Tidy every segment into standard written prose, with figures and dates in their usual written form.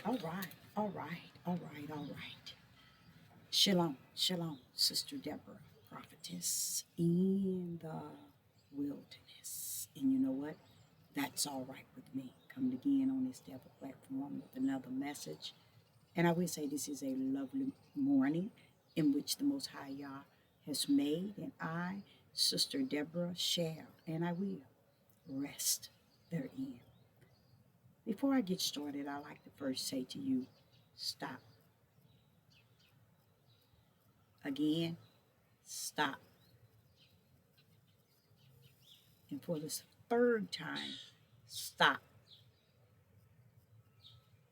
All right, all right, all right, all right. Shalom, shalom, Sister Deborah, prophetess in the wilderness. And you know what? That's all right with me. Coming again on this Deborah platform with another message. And I will say this is a lovely morning in which the Most High Yah has made, and I, Sister Deborah, shall, and I will rest therein. Before I get started, I like to first say to you, stop. Again, stop. And for the third time, stop.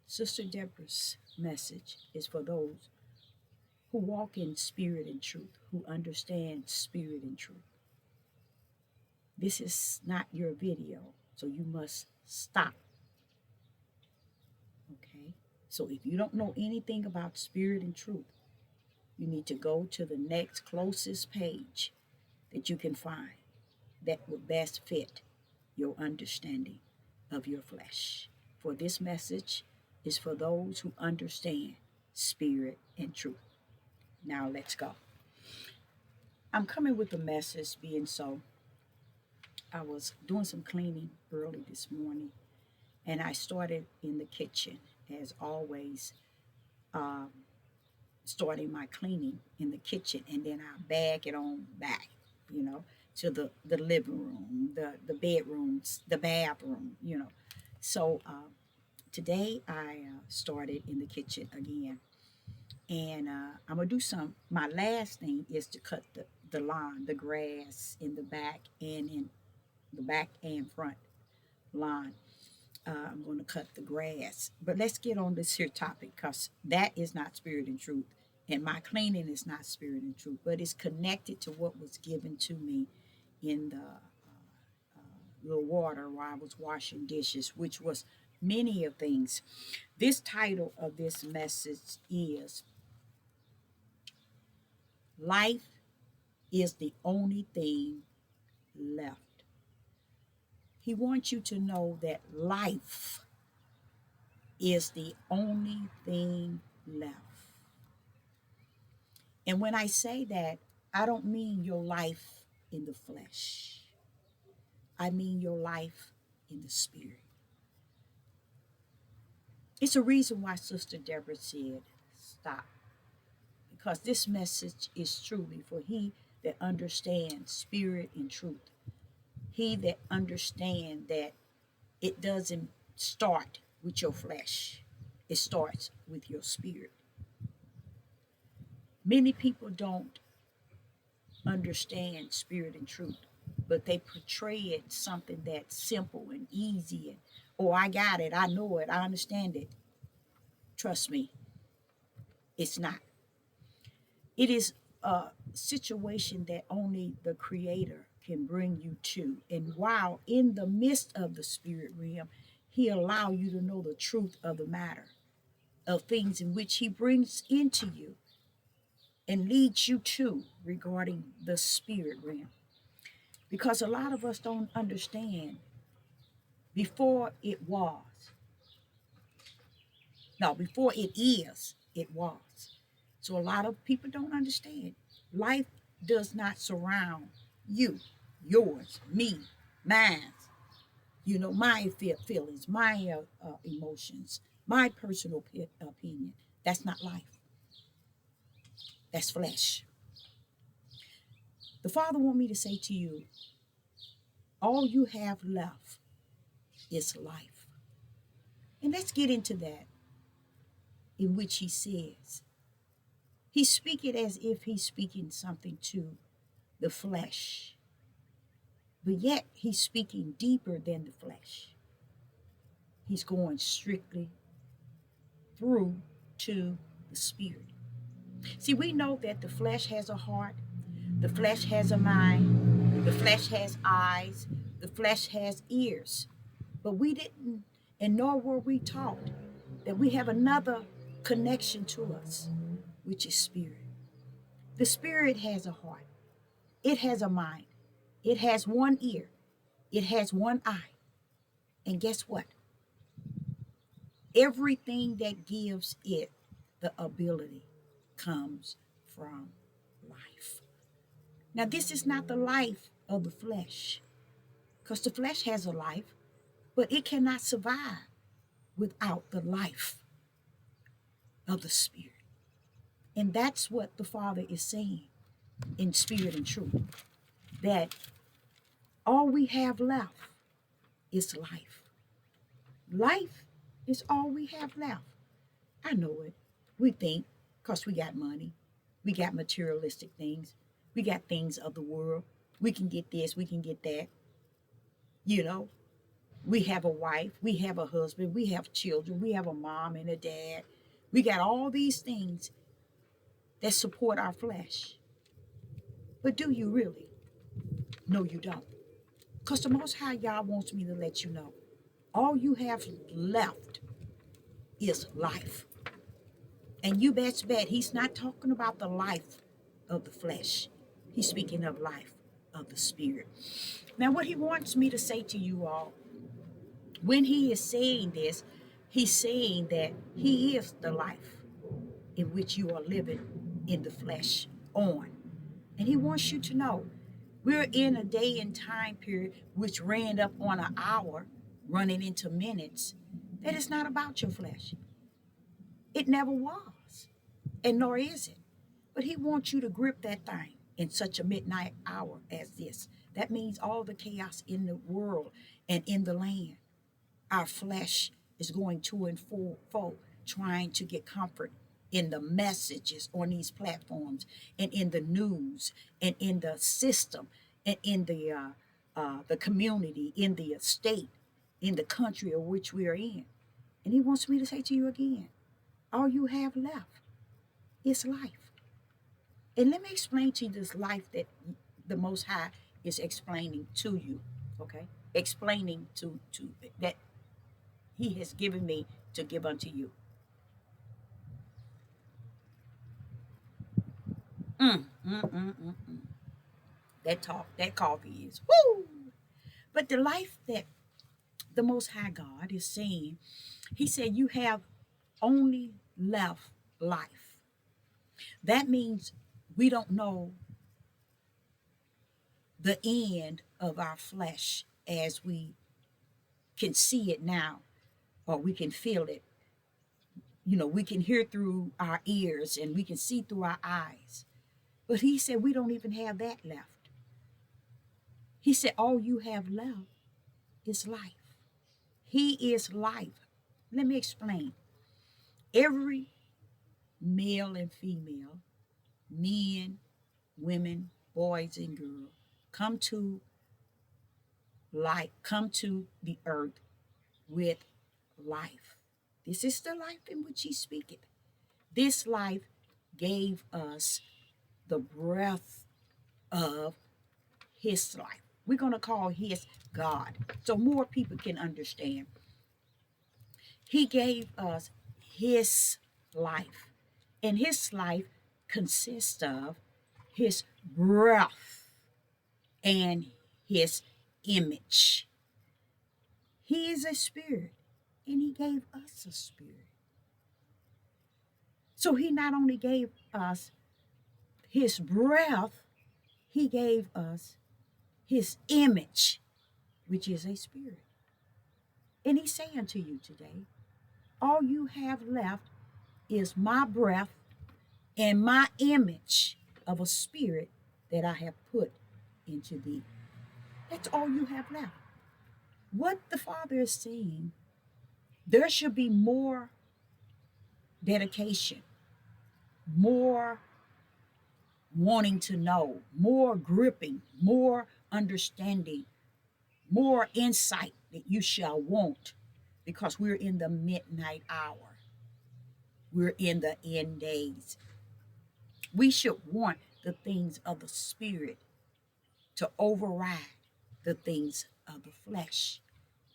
Sister Deborah's message is for those who walk in spirit and truth, who understand spirit and truth. This is not your video, so you must stop. Okay? So if you don't know anything about spirit and truth, you need to go to the next closest page that you can find that would best fit your understanding of your flesh. For this message is for those who understand spirit and truth. Now let's go. I'm coming with a message being so. I was doing some cleaning early this morning and I started in the kitchen as always, um, starting my cleaning in the kitchen and then I bag it on back, you know, to the living room, the bedrooms, the bathroom, you know. So today I started in the kitchen again, and I'm gonna do some. My last thing is to cut the lawn, the grass in the back and in the back and front lawn. I'm going to cut the grass, but let's get on this here topic because that is not spirit and truth, and my cleaning is not spirit and truth, but it's connected to what was given to me in the water while I was washing dishes, which was many of things. This title of this message is Life is the Only Thing Left. He wants you to know that life is the only thing left. And when I say that, I don't mean your life in the flesh. I mean your life in the spirit. It's a reason why Sister Deborah said, stop. Because this message is truly for he that understands spirit and truth. He that understands that it doesn't start with your flesh. It starts with your spirit. Many people don't understand spirit and truth, but they portray it something that's simple and easy and oh, I got it, I know it, I understand it. Trust me, it's not. It is a situation that only the creator can bring you to. And while in the midst of the spirit realm, he allow you to know the truth of the matter, of things in which he brings into you and leads you to regarding the spirit realm. Because a lot of us don't understand before it was. No, before it is, it was. So a lot of people don't understand. Life does not surround you, yours, me, mine, you know, my feelings, my emotions, my personal opinion. That's not life. That's flesh. The Father want me to say to you, all you have left is life. And let's get into that, in which he says, he's speaking as if he's speaking something to the flesh, but yet he's speaking deeper than the flesh. He's going strictly through to the spirit. See, we know that the flesh has a heart, the flesh has a mind, the flesh has eyes, the flesh has ears. But we didn't, and nor were we taught that we have another connection to us, which is spirit. The spirit has a heart, it has a mind, it has one ear, it has one eye. And guess what? Everything that gives it the ability comes from life. Now, this is not the life of the flesh, because the flesh has a life, but it cannot survive without the life of the Spirit. And that's what the Father is saying in spirit and truth, that all we have left is life. Life is all we have left. I know it. We think because we got money, we got materialistic things, we got things of the world. We can get this, we can get that. You know, we have a wife, we have a husband, we have children, we have a mom and a dad. We got all these things that support our flesh. But do you really? No, you don't. Because the Most High God wants me to let you know all you have left is life. And you best bet he's not talking about the life of the flesh. He's speaking of life of the Spirit. Now, what he wants me to say to you all, when he is saying this, he's saying that he is the life in which you are living in the flesh on. And he wants you to know we're in a day and time period which ran up on an hour, running into minutes, that is not about your flesh. It never was, and nor is it. But he wants you to grip that thing in such a midnight hour as this. That means all the chaos in the world and in the land. Our flesh is going to and fro, trying to get comfort in the messages on these platforms and in the news and in the system and in the community, in the state, in the country of which we are in. And he wants me to say to you again, all you have left is life. And let me explain to you this life that the Most High is explaining to you, okay? Explaining to that he has given me to give unto you. Mm, mm, mm, mm, mm. That coffee is woo. But the life that the Most High God is saying, he said, you have only left life. That means we don't know the end of our flesh as we can see it now, or we can feel it. You know, we can hear through our ears and we can see through our eyes. But he said we don't even have that left. He said all you have left is life. He is life. Let me explain. Every male and female, men, women, boys and girls, come to life, come to the earth with life. This is the life in which he speaketh. This life gave us the breath of his life. We're going to call his God so more people can understand. He gave us his life, and his life consists of his breath and his image. He is a spirit, and he gave us a spirit. So he not only gave us his breath, he gave us his image, which is a spirit. And he's saying to you today, all you have left is my breath and my image of a spirit that I have put into thee. That's all you have left. What the Father is saying, there should be more dedication, more wanting to know, more gripping, more understanding, more insight that you shall want, because we're in the midnight hour. We're in the end days. We should want the things of the Spirit to override the things of the flesh.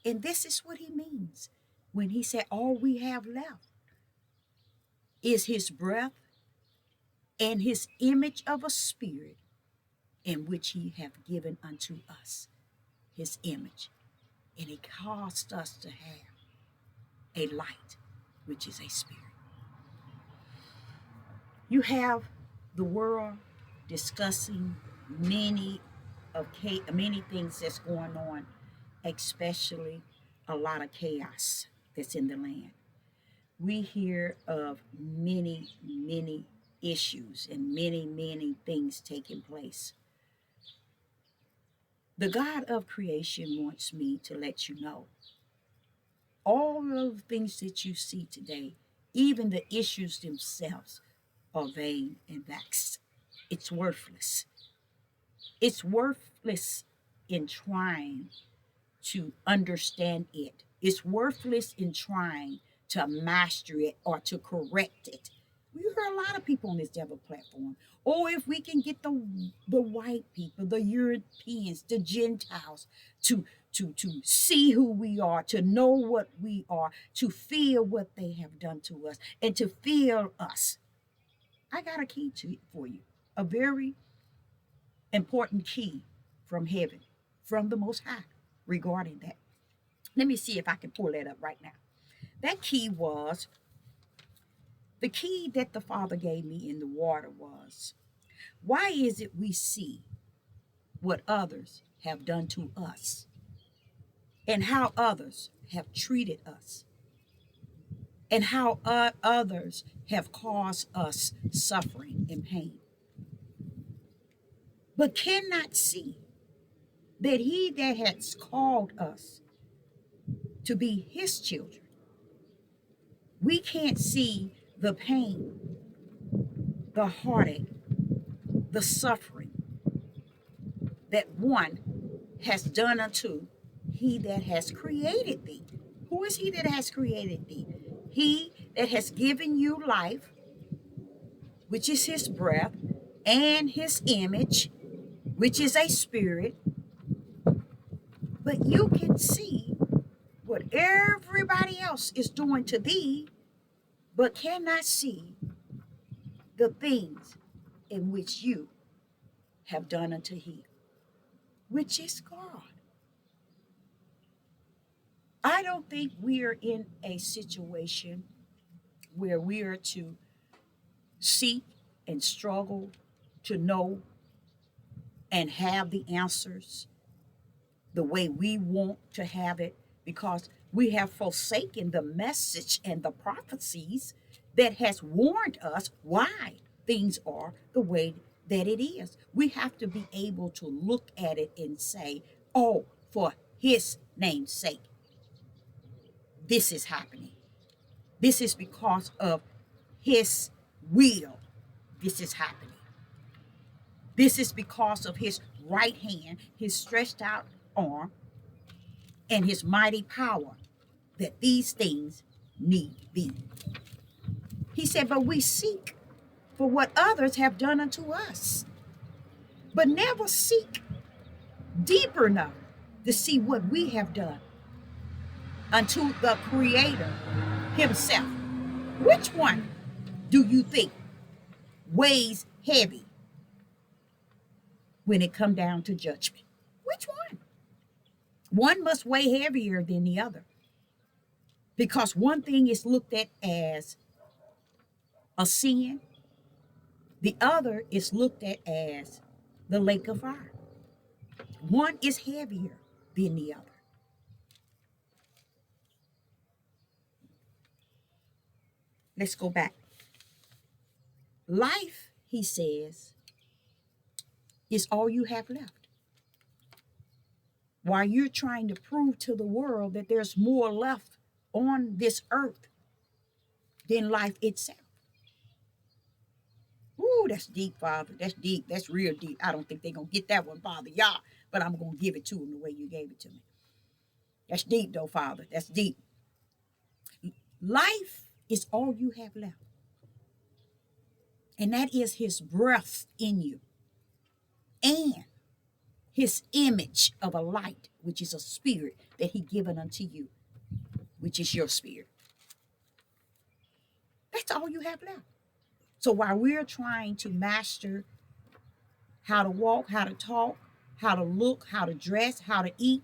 And this is what he means when he said all we have left is his breath and his image of a spirit in which he hath given unto us his image. And it caused us to have a light. which is a spirit. You have the world discussing many things that's going on, especially a lot of chaos that's in the land. We hear of many issues and many things taking place. The God of creation wants me to let you know all of the things that you see today, even the issues themselves, are vain and vexed. It's worthless. It's worthless in trying to understand it. It's worthless in trying to master it or to correct it. We hear a lot of people on this devil platform. Or if we can get the white people, the Europeans, the Gentiles to see who we are, to know what we are, to feel what they have done to us, and to feel us. I got a key to it for you. A very important key from heaven, from the Most High regarding that. Let me see if I can pull that up right now. That key was the key that the Father gave me in the water was, why is it we see what others have done to us and how others have treated us and how others have caused us suffering and pain, but cannot see that he that has called us to be his children, we can't see the pain, the heartache, the suffering that one has done unto he that has created thee. Who is he that has created thee? He that has given you life, which is his breath, and his image, which is a spirit. But you can see what everybody else is doing to thee, but cannot see the things in which you have done unto him, which is God. I don't think we are in a situation where we are to seek and struggle to know and have the answers the way we want to have it, because we have forsaken the message and the prophecies that has warned us why things are the way that it is. We have to be able to look at it and say, oh, for his name's sake, this is happening. This is because of his will. This is happening. This is because of his right hand, his stretched out arm, and his mighty power that these things need be. He said, but we seek for what others have done unto us, but never seek deeper enough to see what we have done unto the Creator himself. Which one do you think weighs heavy when it come down to judgment? Which one? One must weigh heavier than the other, because one thing is looked at as a sin, the other is looked at as the lake of fire. One is heavier than the other. Let's go back. Life, he says, is all you have left. While you're trying to prove to the world that there's more left on this earth than life itself. Ooh, that's deep, Father. That's deep. That's real deep. I don't think they're going to get that one, Father. Y'all, but I'm going to give it to them the way you gave it to me. That's deep, though, Father. That's deep. Life is all you have left. And that is his breath in you. And his image of a light, which is a spirit that he given unto you, which is your spirit. That's all you have left. So while we're trying to master how to walk, how to talk, how to look, how to dress, how to eat,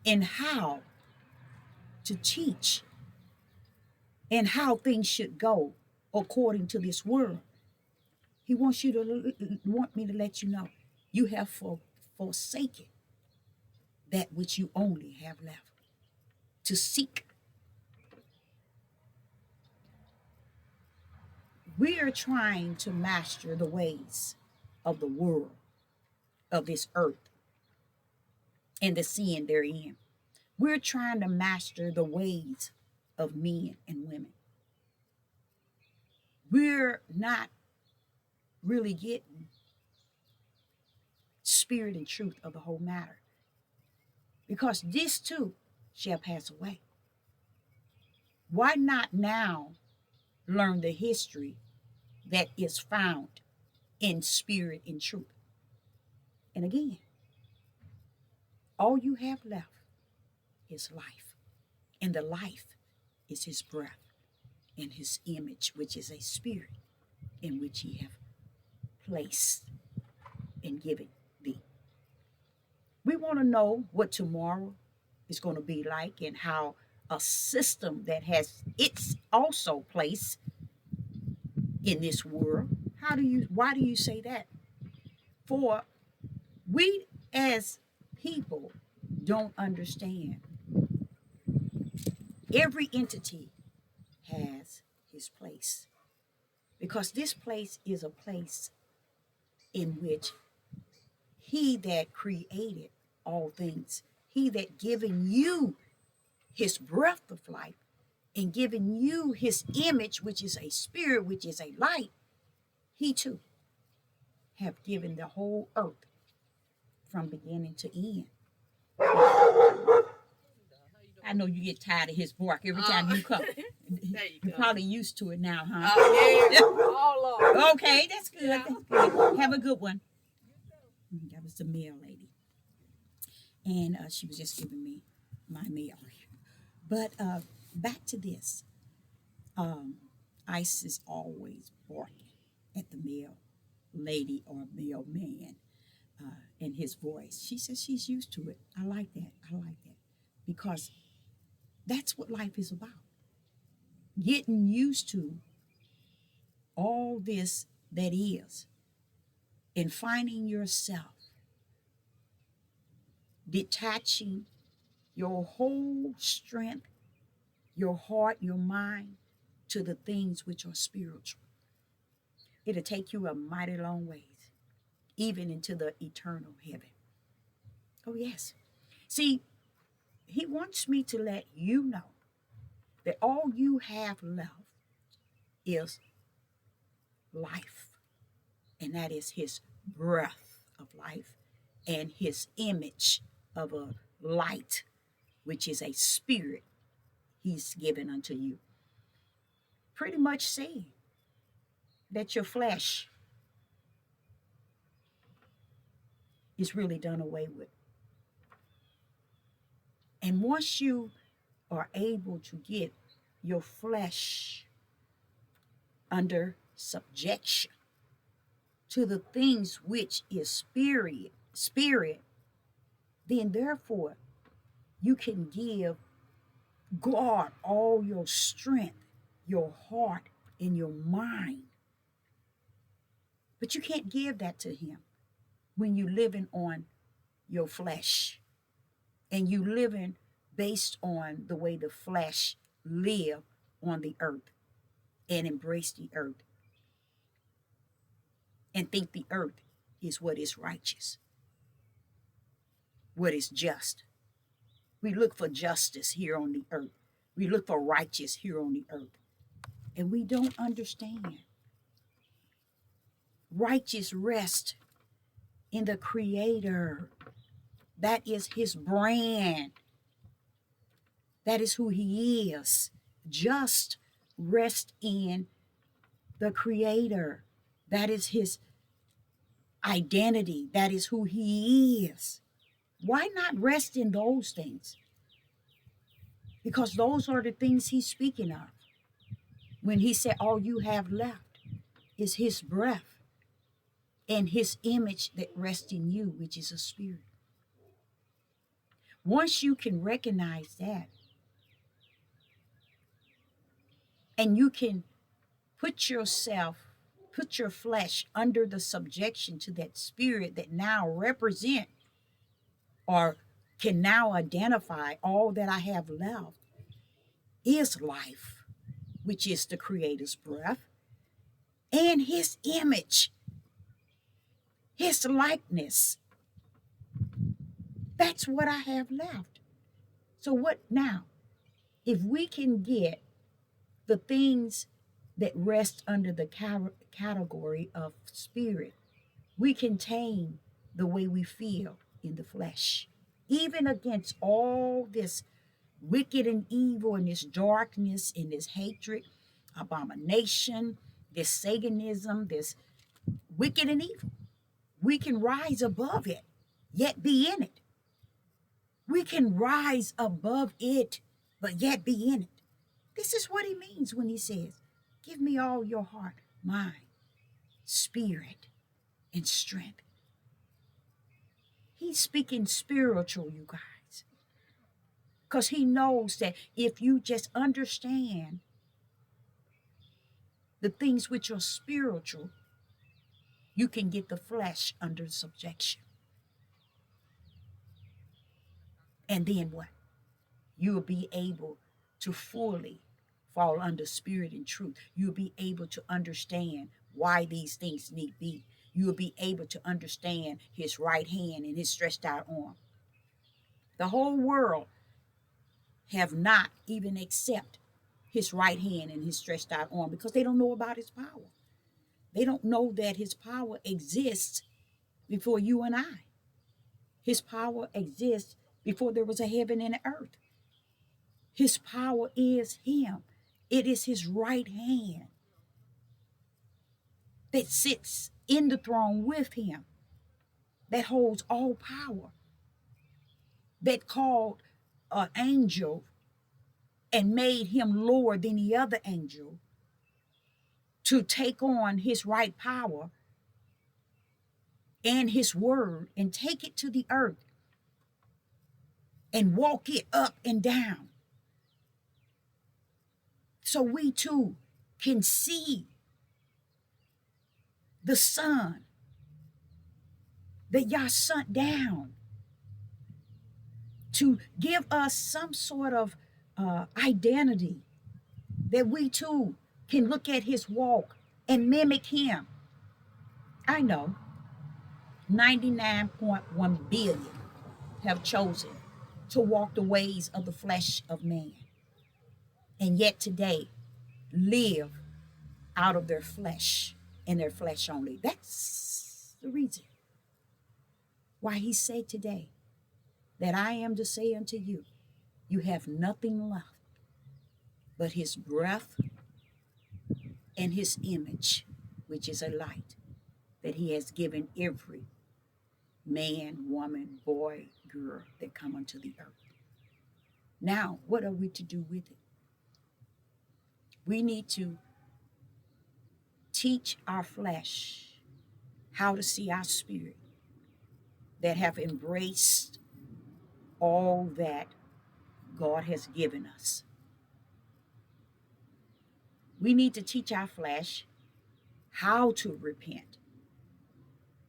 and how to teach and how things should go according to this world. He wants you to want me to let you know you have forsaken that which you only have left to seek. We are trying to master the ways of the world, of this earth, and the sin therein. We're trying to master the ways of men and women. We're not really getting spirit and truth of the whole matter, because this too shall pass away. Why not now learn the history that is found in spirit and truth? And again, all you have left is life, and the life is his breath and his image, which is a spirit in which he have placed and given thee. We want to know what tomorrow is going to be like, and how a system that has its also place in this world. Why do you say that? For we as people don't understand. Every entity has his place, because this place is a place in which he that created all things, he that given you his breath of life and given you his image, which is a spirit, which is a light, he too have given the whole earth from beginning to end. I know you get tired of his bark every time you come. You're probably used to it now, huh? Yeah. Oh, Lord. Okay, that's good. Yeah. That's good. Have a good one. That was the mail lady. And she was just giving me my mail. But back to this. Ice is always barking at the mail lady or mailman in his voice. She says she's used to it. I like that. I like that. Because that's what life is about. Getting used to all this that is, and finding yourself detaching your whole strength, your heart, your mind to the things which are spiritual. It'll take you a mighty long ways, even into the eternal heaven. Oh, yes. See, he wants me to let you know that all you have left is life, and that is his breath of life and his image of a light, which is a spirit he's given unto you. Pretty much saying that your flesh is really done away with. And once you are able to get your flesh under subjection to the things which is spirit, then therefore you can give God all your strength, your heart, and your mind. But you can't give that to him when you're living on your flesh and you living based on the way the flesh live on the earth and embrace the earth and think the earth is what is righteous, what is just. We look for justice here on the earth. We look for righteous here on the earth. And we don't understand. Righteous rest in the Creator. That is his brand. That is who he is. Just rest in the Creator. That is his identity. That is who he is. Why not rest in those things? Because those are the things he's speaking of. When he said all you have left is his breath and his image that rests in you, which is a spirit. Once you can recognize that, And you can put your flesh under the subjection to that spirit that now represent or can now identify all that I have left is life, which is the Creator's breath, and His image, His likeness. That's what I have left. So what now? If we can get the things that rest under the category of spirit, we can tame the way we feel in the flesh, even against all this wicked and evil and this darkness and this hatred, abomination, this Satanism, this wicked and evil. We can rise above it, yet be in it. We can rise above it, but yet be in it. This is what he means when he says, give me all your heart, mind, spirit, and strength. He's speaking spiritual, you guys. Because he knows that if you just understand the things which are spiritual, you can get the flesh under subjection. And then what? You will be able to fully fall under spirit and truth. You'll be able to understand why these things need be. You will be able to understand his right hand and his stretched out arm. The whole world have not even accept his right hand and his stretched out arm because they don't know about his power. They don't know that his power exists before you and I. His power exists before there was a heaven and an earth. His power is him. It is his right hand that sits in the throne with him, that holds all power, that called an angel and made him lower than the other angel to take on his right power and his word and take it to the earth and walk it up and down. So we too can see the Son that Yah sent down to give us some sort of identity that we too can look at his walk and mimic him. I know 99.1 billion have chosen to walk the ways of the flesh of man, and yet today live out of their flesh and their flesh only. That's the reason why he said today that I am to say unto you, you have nothing left but his breath and his image, which is a light that he has given every man, woman, boy, girl that come unto the earth. Now, what are we to do with it? We need to teach our flesh how to see our spirit that have embraced all that God has given us. We need to teach our flesh how to repent,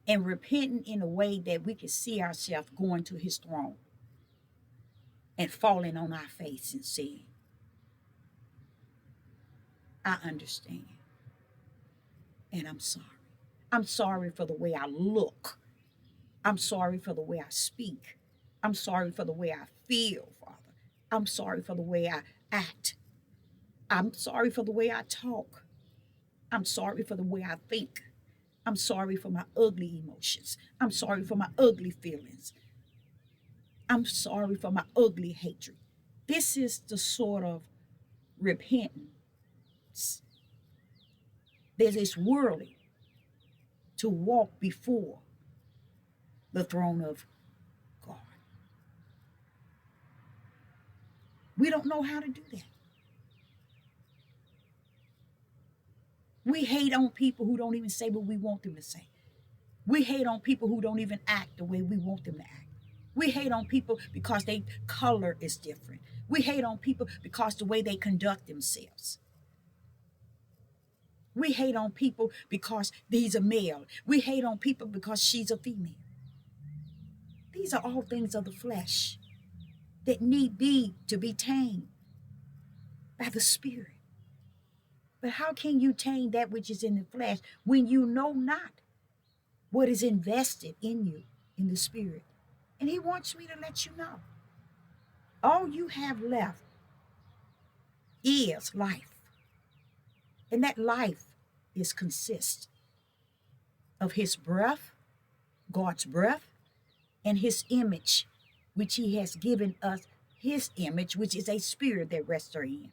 and repenting in a way that we can see ourselves going to his throne and falling on our face and saying, I understand, and I'm sorry. I'm sorry for the way I look. I'm sorry for the way I speak. I'm sorry for the way I feel, Father. I'm sorry for the way I act. I'm sorry for the way I talk. I'm sorry for the way I think. I'm sorry for my ugly emotions. I'm sorry for my ugly feelings. I'm sorry for my ugly hatred. This is the sort of repentance that is worthy to walk before the throne of God. We don't know how to do that. We hate on people who don't even say what we want them to say. We hate on people who don't even act the way we want them to act. We hate on people because their color is different. We hate on people because the way they conduct themselves. We hate on people because he's a male. We hate on people because she's a female. These are all things of the flesh that need to be tamed by the Spirit. But how can you tame that which is in the flesh when you know not what is invested in you in the Spirit? And he wants me to let you know. All you have left is life. And that life is consist of his breath, God's breath, and his image, which he has given us, his image, which is a spirit that rests therein.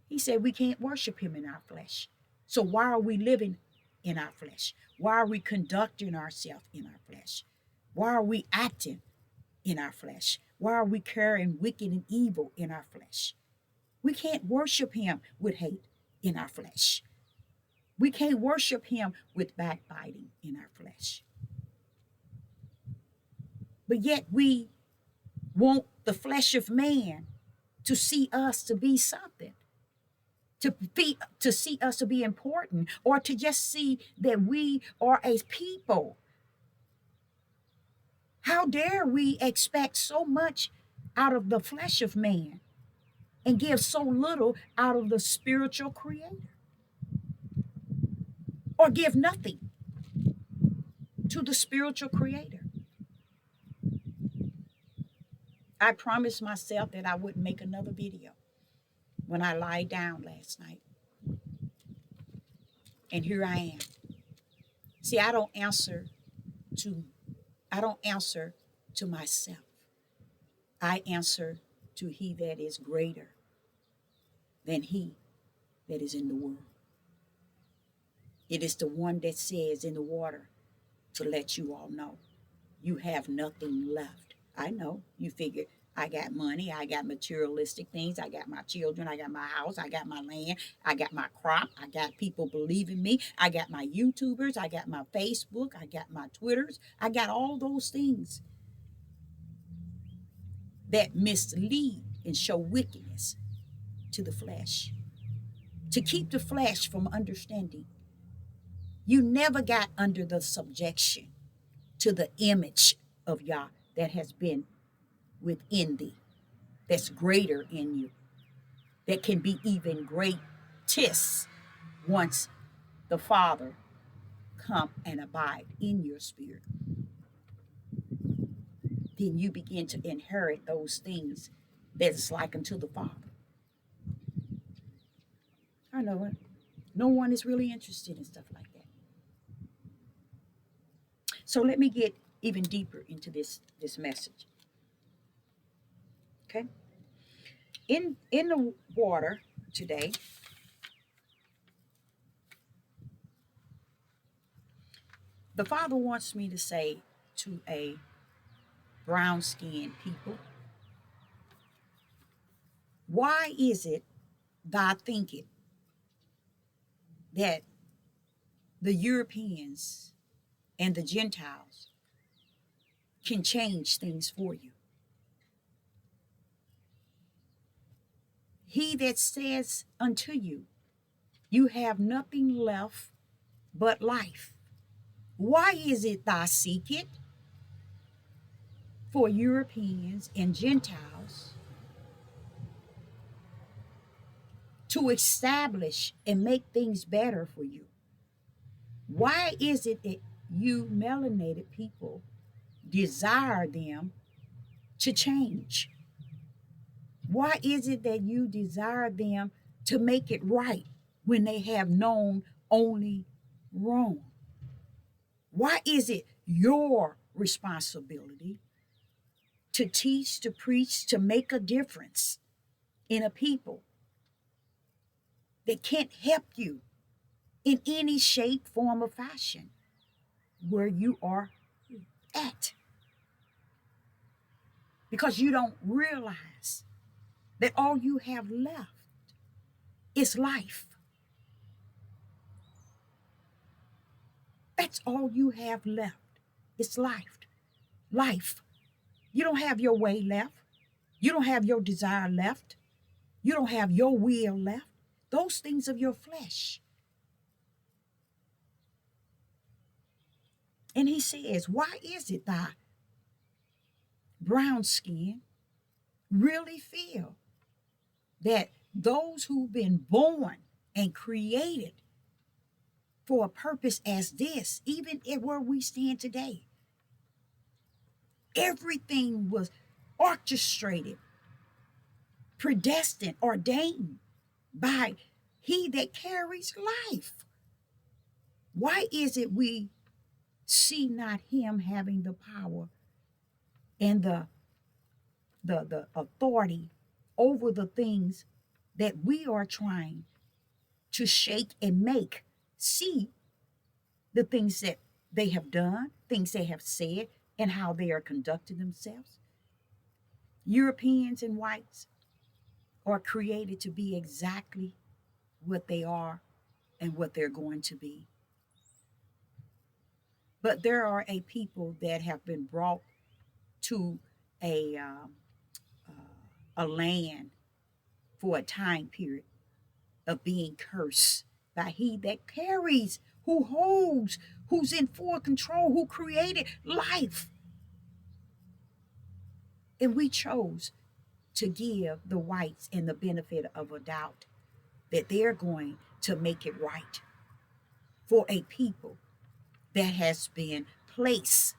He said we can't worship him in our flesh. So why are we living in our flesh? Why are we conducting ourselves in our flesh? Why are we acting in our flesh? Why are we carrying wicked and evil in our flesh? We can't worship him with hate in our flesh. We can't worship him with backbiting in our flesh. But yet we want the flesh of man to see us to be something, to see us to be important, or to just see that we are a people. How dare we expect so much out of the flesh of man and give so little out of the spiritual creator? Or give nothing to the spiritual creator? I promised myself that I wouldn't make another video when I lied down last night. And here I am. See, I don't answer to myself. I answer to he that is greater than he that is in the world. It is the one that says in the water to let you all know you have nothing left. I know you figure I got money, I got materialistic things, I got my children, I got my house, I got my land, I got my crop, I got people believing me, I got my YouTubers, I got my Facebook, I got my Twitters, I got all those things that mislead and show wickedness to the flesh, to keep the flesh from understanding. You never got under the subjection to the image of Yah that has been within thee, that's greater in you, that can be even greatest once the Father come and abide in your spirit. Then you begin to inherit those things that's like unto the Father. I know it. No one is really interested in stuff like that. So let me get even deeper into this message. Okay? In the water today, the Father wants me to say to a brown-skinned people, why is it God thinking that the Europeans and the Gentiles can change things for you? He that says unto you, you have nothing left but life. Why is it thou seek it for Europeans and Gentiles to establish and make things better for you? Why is it that you melanated people desire them to change? Why is it that you desire them to make it right when they have known only wrong? Why is it your responsibility to teach, to preach, to make a difference in a people that can't help you in any shape, form, or fashion where you are at? Because you don't realize that all you have left is life. That's all you have left. It's life. Life. You don't have your way left. You don't have your desire left. You don't have your will left. those things of your flesh. And he says, why is it thy brown skin really feel that those who've been born and created for a purpose as this, even where we stand today, everything was orchestrated, predestined, ordained by he that carries life. Why is it we see not him having the power and the authority over the things that we are trying to shake and make see the things that they have done, things they have said, and how they are conducting themselves? Europeans and whites are created to be exactly what they are and what they're going to be. But there are a people that have been brought to a land for a time period of being cursed by he that carries, who holds, who's in full control, who created life. And we chose to give the whites and the benefit of a doubt that they're going to make it right for a people that has been placed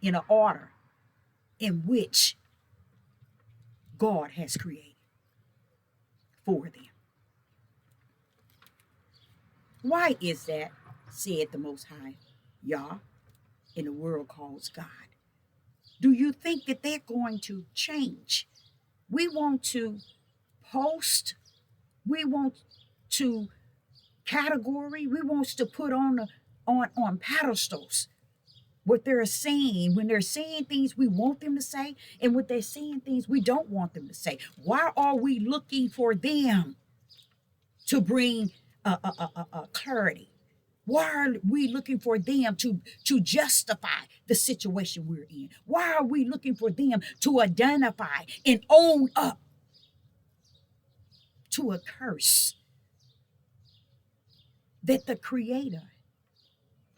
in an order in which God has created for them. Why is that, said the Most High, Yah, in the world calls God? Do you think that they're going to change? We want to post, we want to category, we want to put on pedestals what they're saying. When they're saying things we want them to say, and when they're saying things we don't want them to say. Why are we looking for them to bring clarity? Why are we looking for them to justify the situation we're in? Why are we looking for them to identify and own up to a curse that the Creator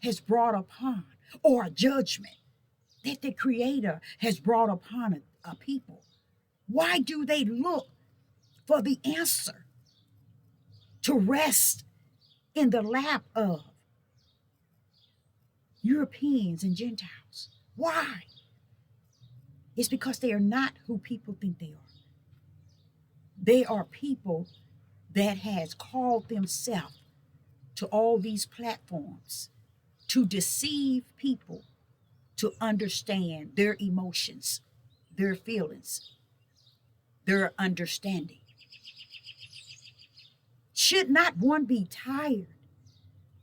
has brought upon, or a judgment that the Creator has brought upon a people? Why do they look for the answer to rest in the lap of Europeans and Gentiles? Why? It's because they are not who people think they are. They are people that has called themselves to all these platforms to deceive people to understand their emotions, their feelings, their understanding. Should not one be tired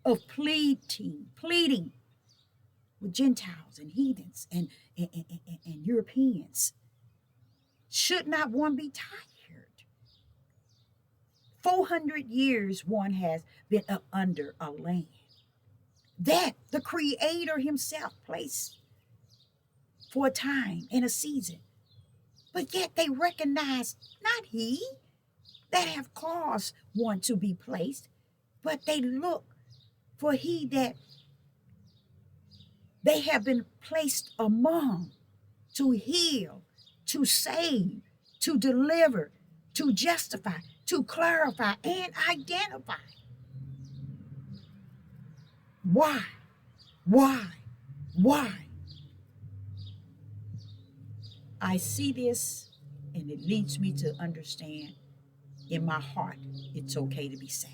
of pleading with Gentiles and heathens and Europeans? Should not one be tired? 400 years one has been up under a land that the Creator himself placed for a time and a season. But yet they recognize not he that have caused one to be placed, but they look for he that they have been placed among to heal, to save, to deliver, to justify, to clarify, and identify. Why? I see this, and it leads me to understand in my heart it's okay to be sad.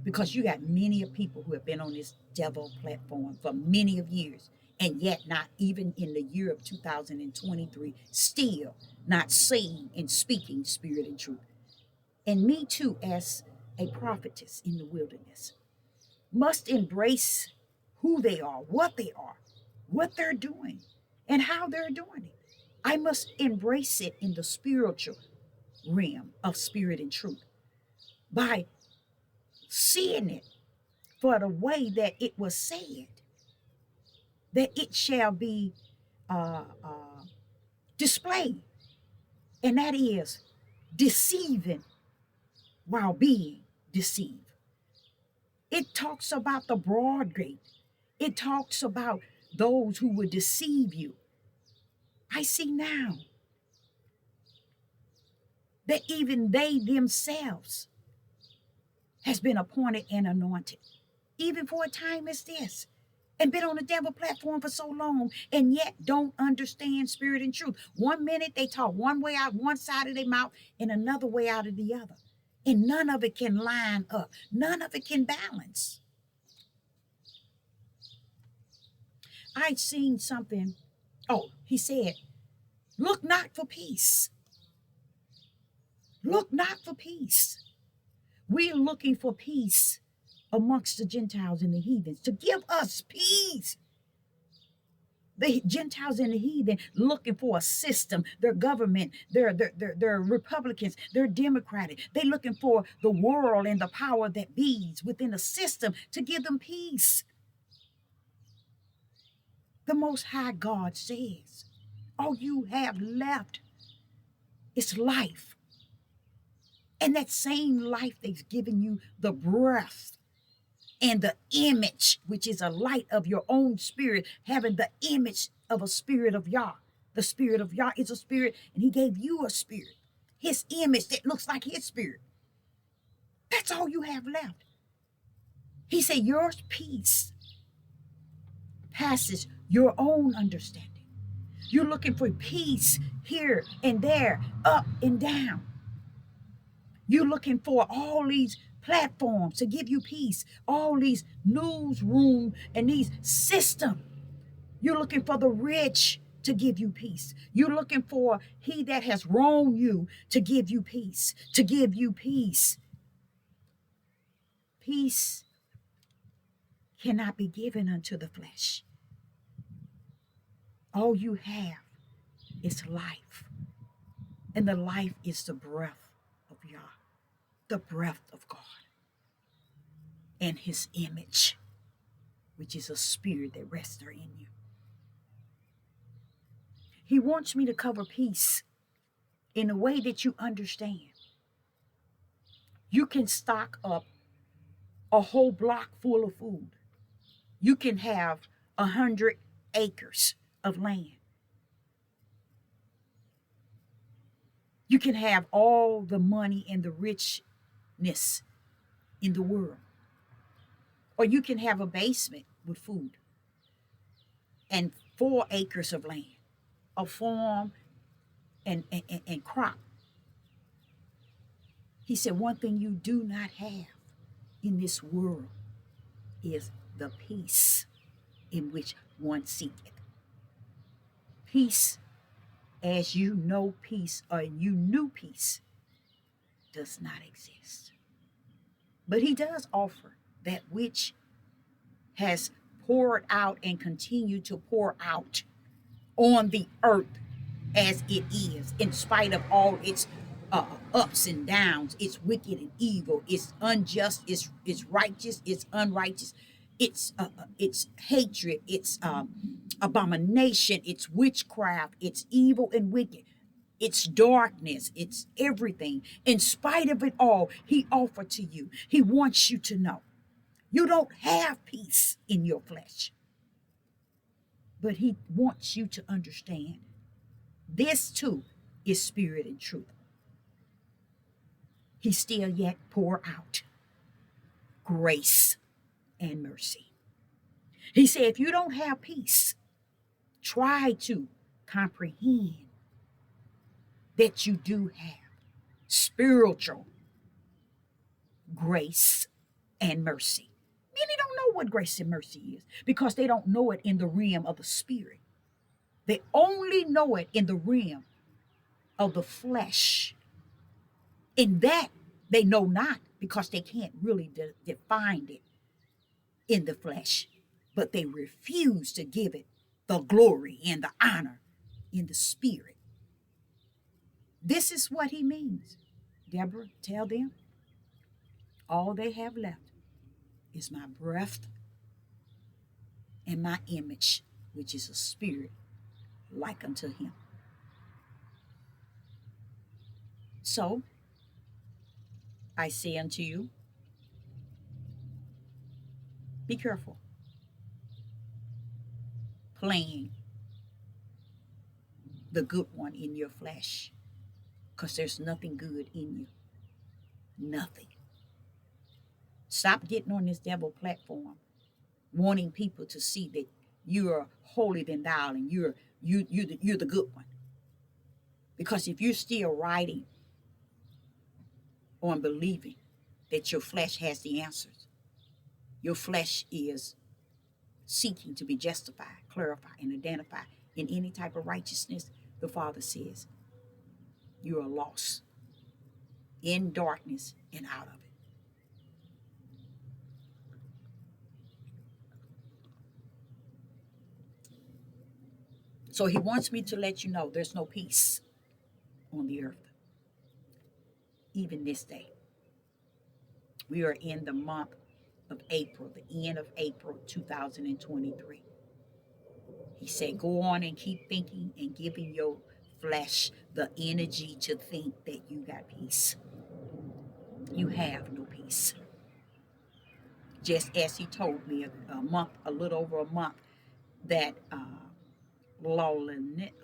Because you got many of people who have been on this devil platform for many of years, and yet not even in the year of 2023, still not saying and speaking spirit and truth. And me too, as a prophetess in the wilderness, must embrace who they are, what they're doing, and how they're doing it. I must embrace it in the spiritual realm of spirit and truth by seeing it for the way that it was said, that it shall be displayed, and that is deceiving while being deceive. It talks about the broad gate. It talks about those who would deceive you. I see now that even they themselves has been appointed and anointed, even for a time as this, and been on the devil platform for so long, and yet don't understand spirit and truth. 1 minute they talk one way out one side of their mouth and another way out of the other. And none of it can line up. None of it can balance. I'd seen something. Oh, he said, look not for peace. Look not for peace. We're looking for peace amongst the Gentiles and the heathens to give us peace. The Gentiles and the heathen looking for a system. Their government, they're Republicans, they're Democratic. They're looking for the world and the power that bees within a system to give them peace. The Most High God says, all you have left is life. And that same life that's given you the breath and the image, which is a light of your own spirit, having the image of a spirit of Yah. The spirit of Yah is a spirit, and he gave you a spirit, his image that looks like his spirit. That's all you have left. He said, your peace passes your own understanding. You're looking for peace here and there, up and down. You're looking for all these platforms to give you peace, all these newsroom and these systems. You're looking for the rich to give you peace. You're looking for he that has wronged you to give you peace, to give you peace. Peace cannot be given unto the flesh. All you have is life, and the life is the breath of Yah, the breath of God, and his image, which is a spirit that rests there in you. He wants me to cover peace in a way that you understand. You can stock up a whole block full of food. You can have 100 acres of land. You can have all the money and the richness in the world. Or you can have a basement with food and 4 acres of land, a farm and crop. He said, one thing you do not have in this world is the peace in which one seeketh. Peace, as you know peace, or you knew peace, does not exist. But he does offer that which has poured out and continue to pour out on the earth as it is, in spite of all its ups and downs. It's wicked and evil. It's unjust. It's righteous. It's unrighteous. It's hatred. It's abomination. It's witchcraft. It's evil and wicked. It's darkness. It's everything. In spite of it all, he offered to you. He wants you to know you don't have peace in your flesh. But he wants you to understand this too is spirit and truth. He still yet pour out grace and mercy. He said, if you don't have peace, try to comprehend that you do have spiritual grace and mercy. Many don't know what grace and mercy is because they don't know it in the realm of the spirit. They only know it in the realm of the flesh. In that they know not because they can't really define it in the flesh, but they refuse to give it the glory and the honor in the spirit. This is what he means. Deborah, tell them all they have left is my breath and my image, which is a spirit like unto him. So I say unto you, Be careful playing the good one in your flesh, because there's nothing good in you. Nothing. Stop getting on this devil platform wanting people to see that you're holier than thou and you're the good one. Because if you're still riding on believing that your flesh has the answers, your flesh is seeking to be justified, clarified, and identified in any type of righteousness, the Father says you are lost in darkness and out of it. So he wants me to let you know there's no peace on the earth, even this day. We are in the month of April, the end of April 2023. He said, go on and keep thinking and giving your flesh the energy to think that you got peace. You have no peace. Just as he told me a little over a month, that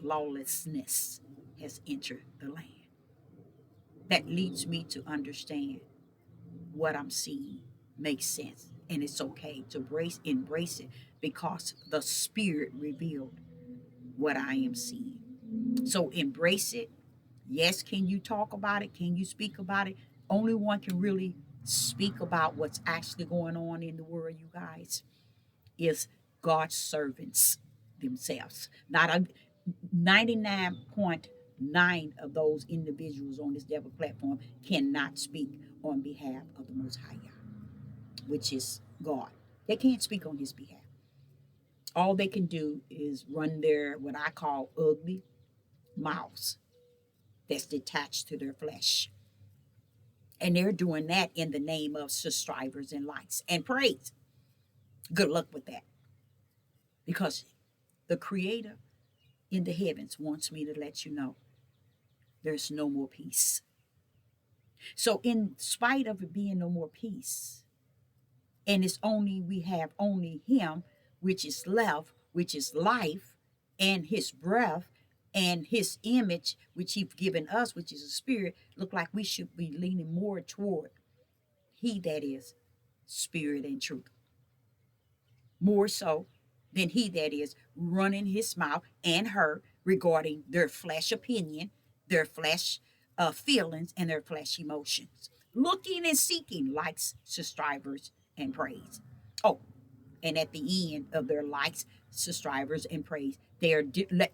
lawlessness has entered the land. That leads me to understand what I'm seeing makes sense, and it's okay to embrace it, because the Spirit revealed what I am seeing. So embrace it. Yes, can you talk about it? Can you speak about it? Only one can really speak about what's actually going on in the world, you guys, is God's servants themselves. Not a 99.9 of those individuals on this devil platform cannot speak on behalf of the Most High God, which is God. They can't speak on his behalf. All they can do is run their, what I call, ugly mouths that's detached to their flesh. And they're doing that in the name of subscribers and likes and praise. Good luck with that. Because the Creator in the heavens wants me to let you know there's no more peace. So in spite of it being no more peace, and we have only him, which is love, which is life, and his breath, and his image, which he's given us, which is a spirit, look like we should be leaning more toward he that is spirit and truth. More so than he that is running his mouth and her regarding their flesh opinion, their flesh feelings, and their flesh emotions. Looking and seeking likes, subscribers, and praise. Oh, and at the end of their likes, subscribers, and praise, they are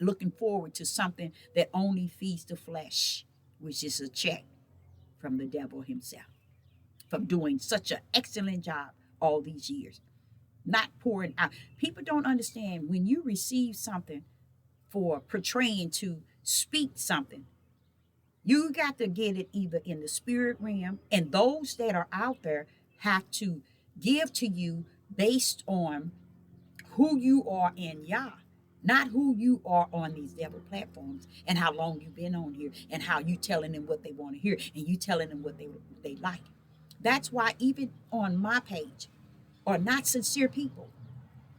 looking forward to something that only feeds the flesh, which is a check from the devil himself, from doing such an excellent job all these years. Not pouring out. People don't understand when you receive something for portraying to speak something, you got to get it either in the spirit realm, and those that are out there have to give to you based on who you are in Yah, not who you are on these devil platforms and how long you've been on here and how you telling them what they want to hear and you telling them what they like. That's why even on my page are not sincere people.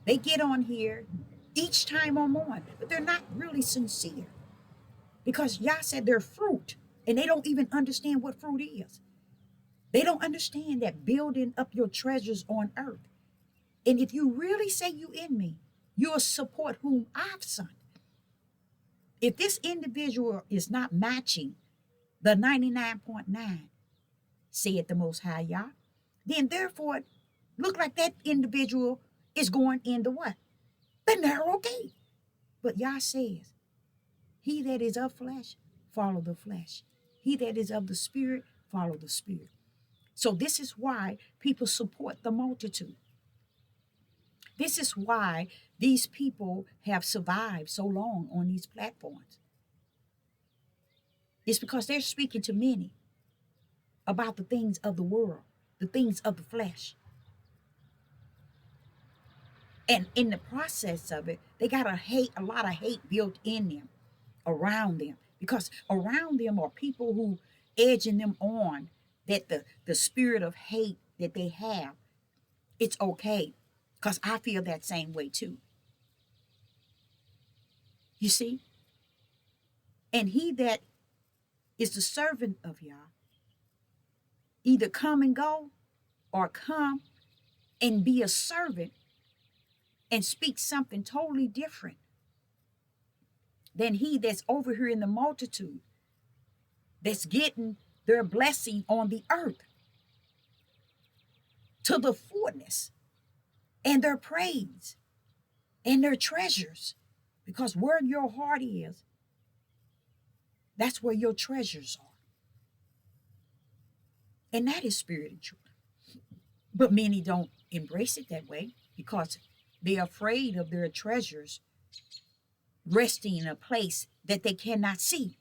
They get on here each time I'm on, but they're not really sincere, because Yah said they're fruit, and they don't even understand what fruit is. They don't understand that building up your treasures on earth. And if you really say you in me, you'll support whom I've sent. If this individual is not matching the 99.9, said the Most High Yah, then therefore look like that individual is going into what? The narrow gate. But Yah says, he that is of flesh, follow the flesh. He that is of the spirit, follow the spirit. So this is why people support the multitude. This is why these people have survived so long on these platforms. It's because they're speaking to many about the things of the world, the things of the flesh. And in the process of it, they got a lot of hate built in them, around them, because around them are people who edging them on that the spirit of hate that they have, it's okay. Because I feel that same way too. You see? And he that is the servant of Yah either come and go or come and be a servant and speak something totally different than he that's over here in the multitude that's getting their blessing on the earth to the fullness and their praise and their treasures. Because where your heart is, that's where your treasures are. And that is spirit and truth. But many don't embrace it that way because they're afraid of their treasures resting in a place that they cannot see.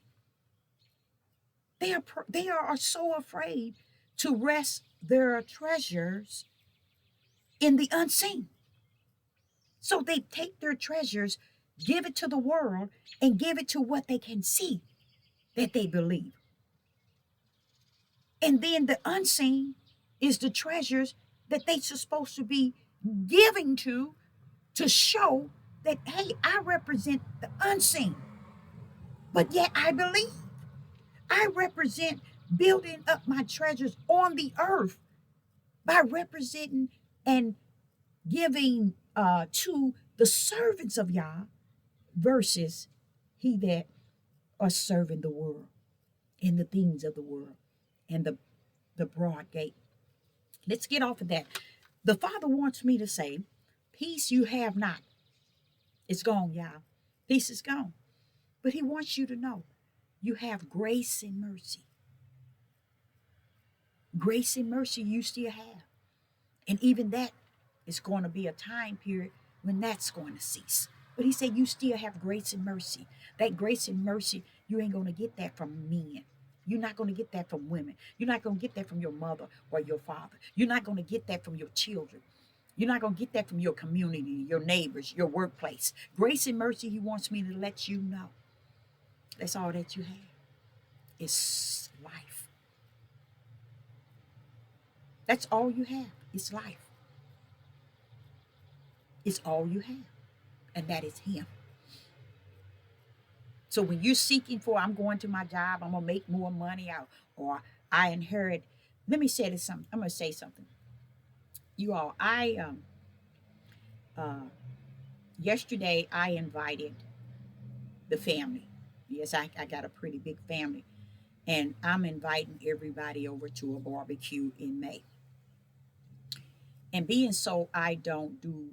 They are so afraid to rest their treasures in the unseen. So they take their treasures, give it to the world, and give it to what they can see that they believe. And then the unseen is the treasures that they're supposed to be giving to show that, hey, I represent the unseen. But yet I believe. I represent building up my treasures on the earth by representing and giving to the servants of Yah versus he that are serving the world and the things of the world and the broad gate. Let's get off of that. The Father wants me to say, peace you have not. It's gone, y'all. Peace is gone. But he wants you to know you have grace and mercy. Grace and mercy you still have. And even that is going to be a time period when that's going to cease. But he said you still have grace and mercy. That grace and mercy, you ain't going to get that from men. You're not going to get that from women. You're not going to get that from your mother or your father. You're not going to get that from your children. You're not going to get that from your community, your neighbors, your workplace. Grace and mercy, he wants me to let you know. That's all that you have. It's life. That's all you have. It's life. It's all you have. And that is him. So when you're seeking for, I'm going to my job, I'm going to make more money out, or I inherit. Let me say this something. I'm going to say something. You all, yesterday I invited the family. Yes, I got a pretty big family. And I'm inviting everybody over to a barbecue in May. And being so, I don't do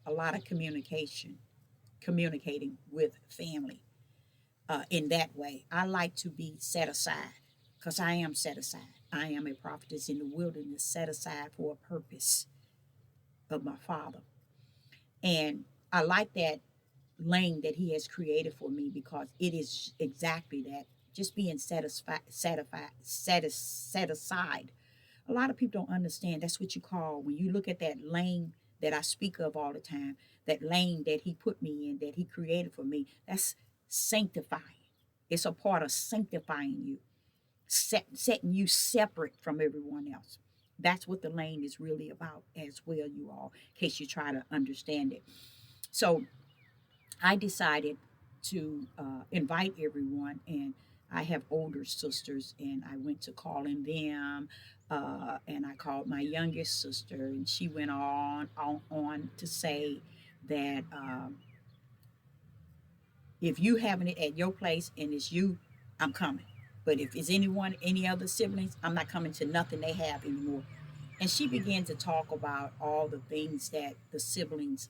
a lot of communicating with family in that way. I like to be set aside because I am set aside. I am a prophetess in the wilderness, set aside for a purpose of my Father. And I like that lane that he has created for me because it is exactly that. Just being set aside. A lot of people don't understand. That's what you call, when you look at that lane that I speak of all the time, that lane that he put me in, that he created for me, that's sanctifying. It's a part of sanctifying you, setting you separate from everyone else. That's what the lane is really about as well, you all, in case you try to understand it. So I decided to invite everyone, and I have older sisters, and I went to calling them, and I called my youngest sister, and she went on to say that if you having it at your place and it's you, I'm coming. But if it's anyone, any other siblings, I'm not coming to nothing they have anymore. And she began to talk about all the things that the siblings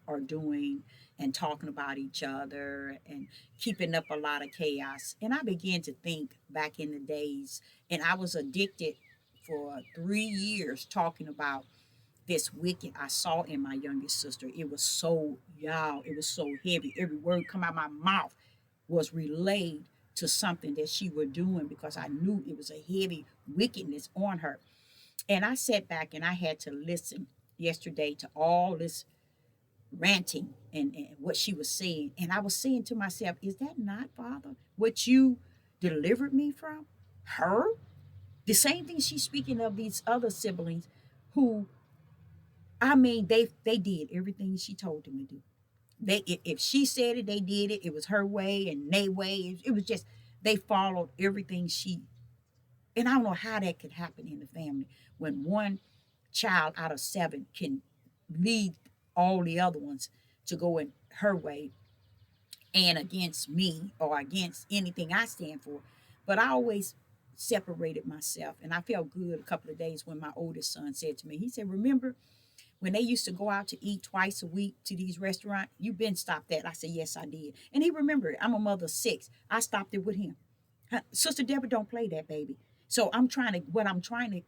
are doing and talking about each other and keeping up a lot of chaos. And I began to think back in the days, and I was addicted for 3 years talking about this wicked I saw in my youngest sister. It was so, y'all, it was so heavy. Every word come out of my mouth was relayed to something that she was doing because I knew it was a heavy wickedness on her. And I sat back and I had to listen yesterday to all this ranting and what she was saying. And I was saying to myself, is that not, Father, what you delivered me from? Her? The same thing she's speaking of these other siblings who I mean, they did everything she told them to do. If she said it, they did it. It was her way and they way. It was just they followed everything she. And I don't know how that could happen in the family when one child out of seven can lead all the other ones to go in her way and against me or against anything I stand for. But I always separated myself, and I felt good a couple of days when my oldest son said to me, he said, "Remember when they used to go out to eat twice a week to these restaurants? You been stopped that." I said, "Yes, I did." And he remembered. I'm a mother of six. I stopped it with him. Sister Deborah don't play that, baby. So what I'm trying to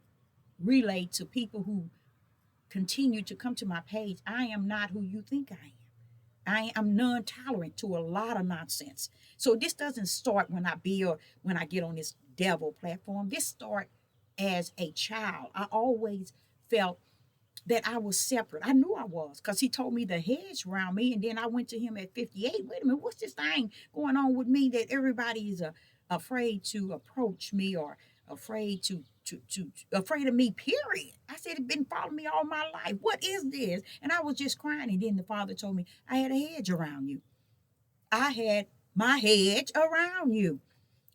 relay to people who continue to come to my page, I am not who you think I am. I am non-tolerant to a lot of nonsense. So this doesn't start when I build, when I get on this devil platform. This start as a child. I always felt that I was separate. I knew I was because he told me the hedge around me. And then I went to him at 58. Wait a minute, what's this thing going on with me that everybody is afraid to approach me or afraid to afraid of me, period. I said, it's been following me all my life. What is this? And I was just crying. And then the father told me, I had a hedge around you. I had my hedge around you.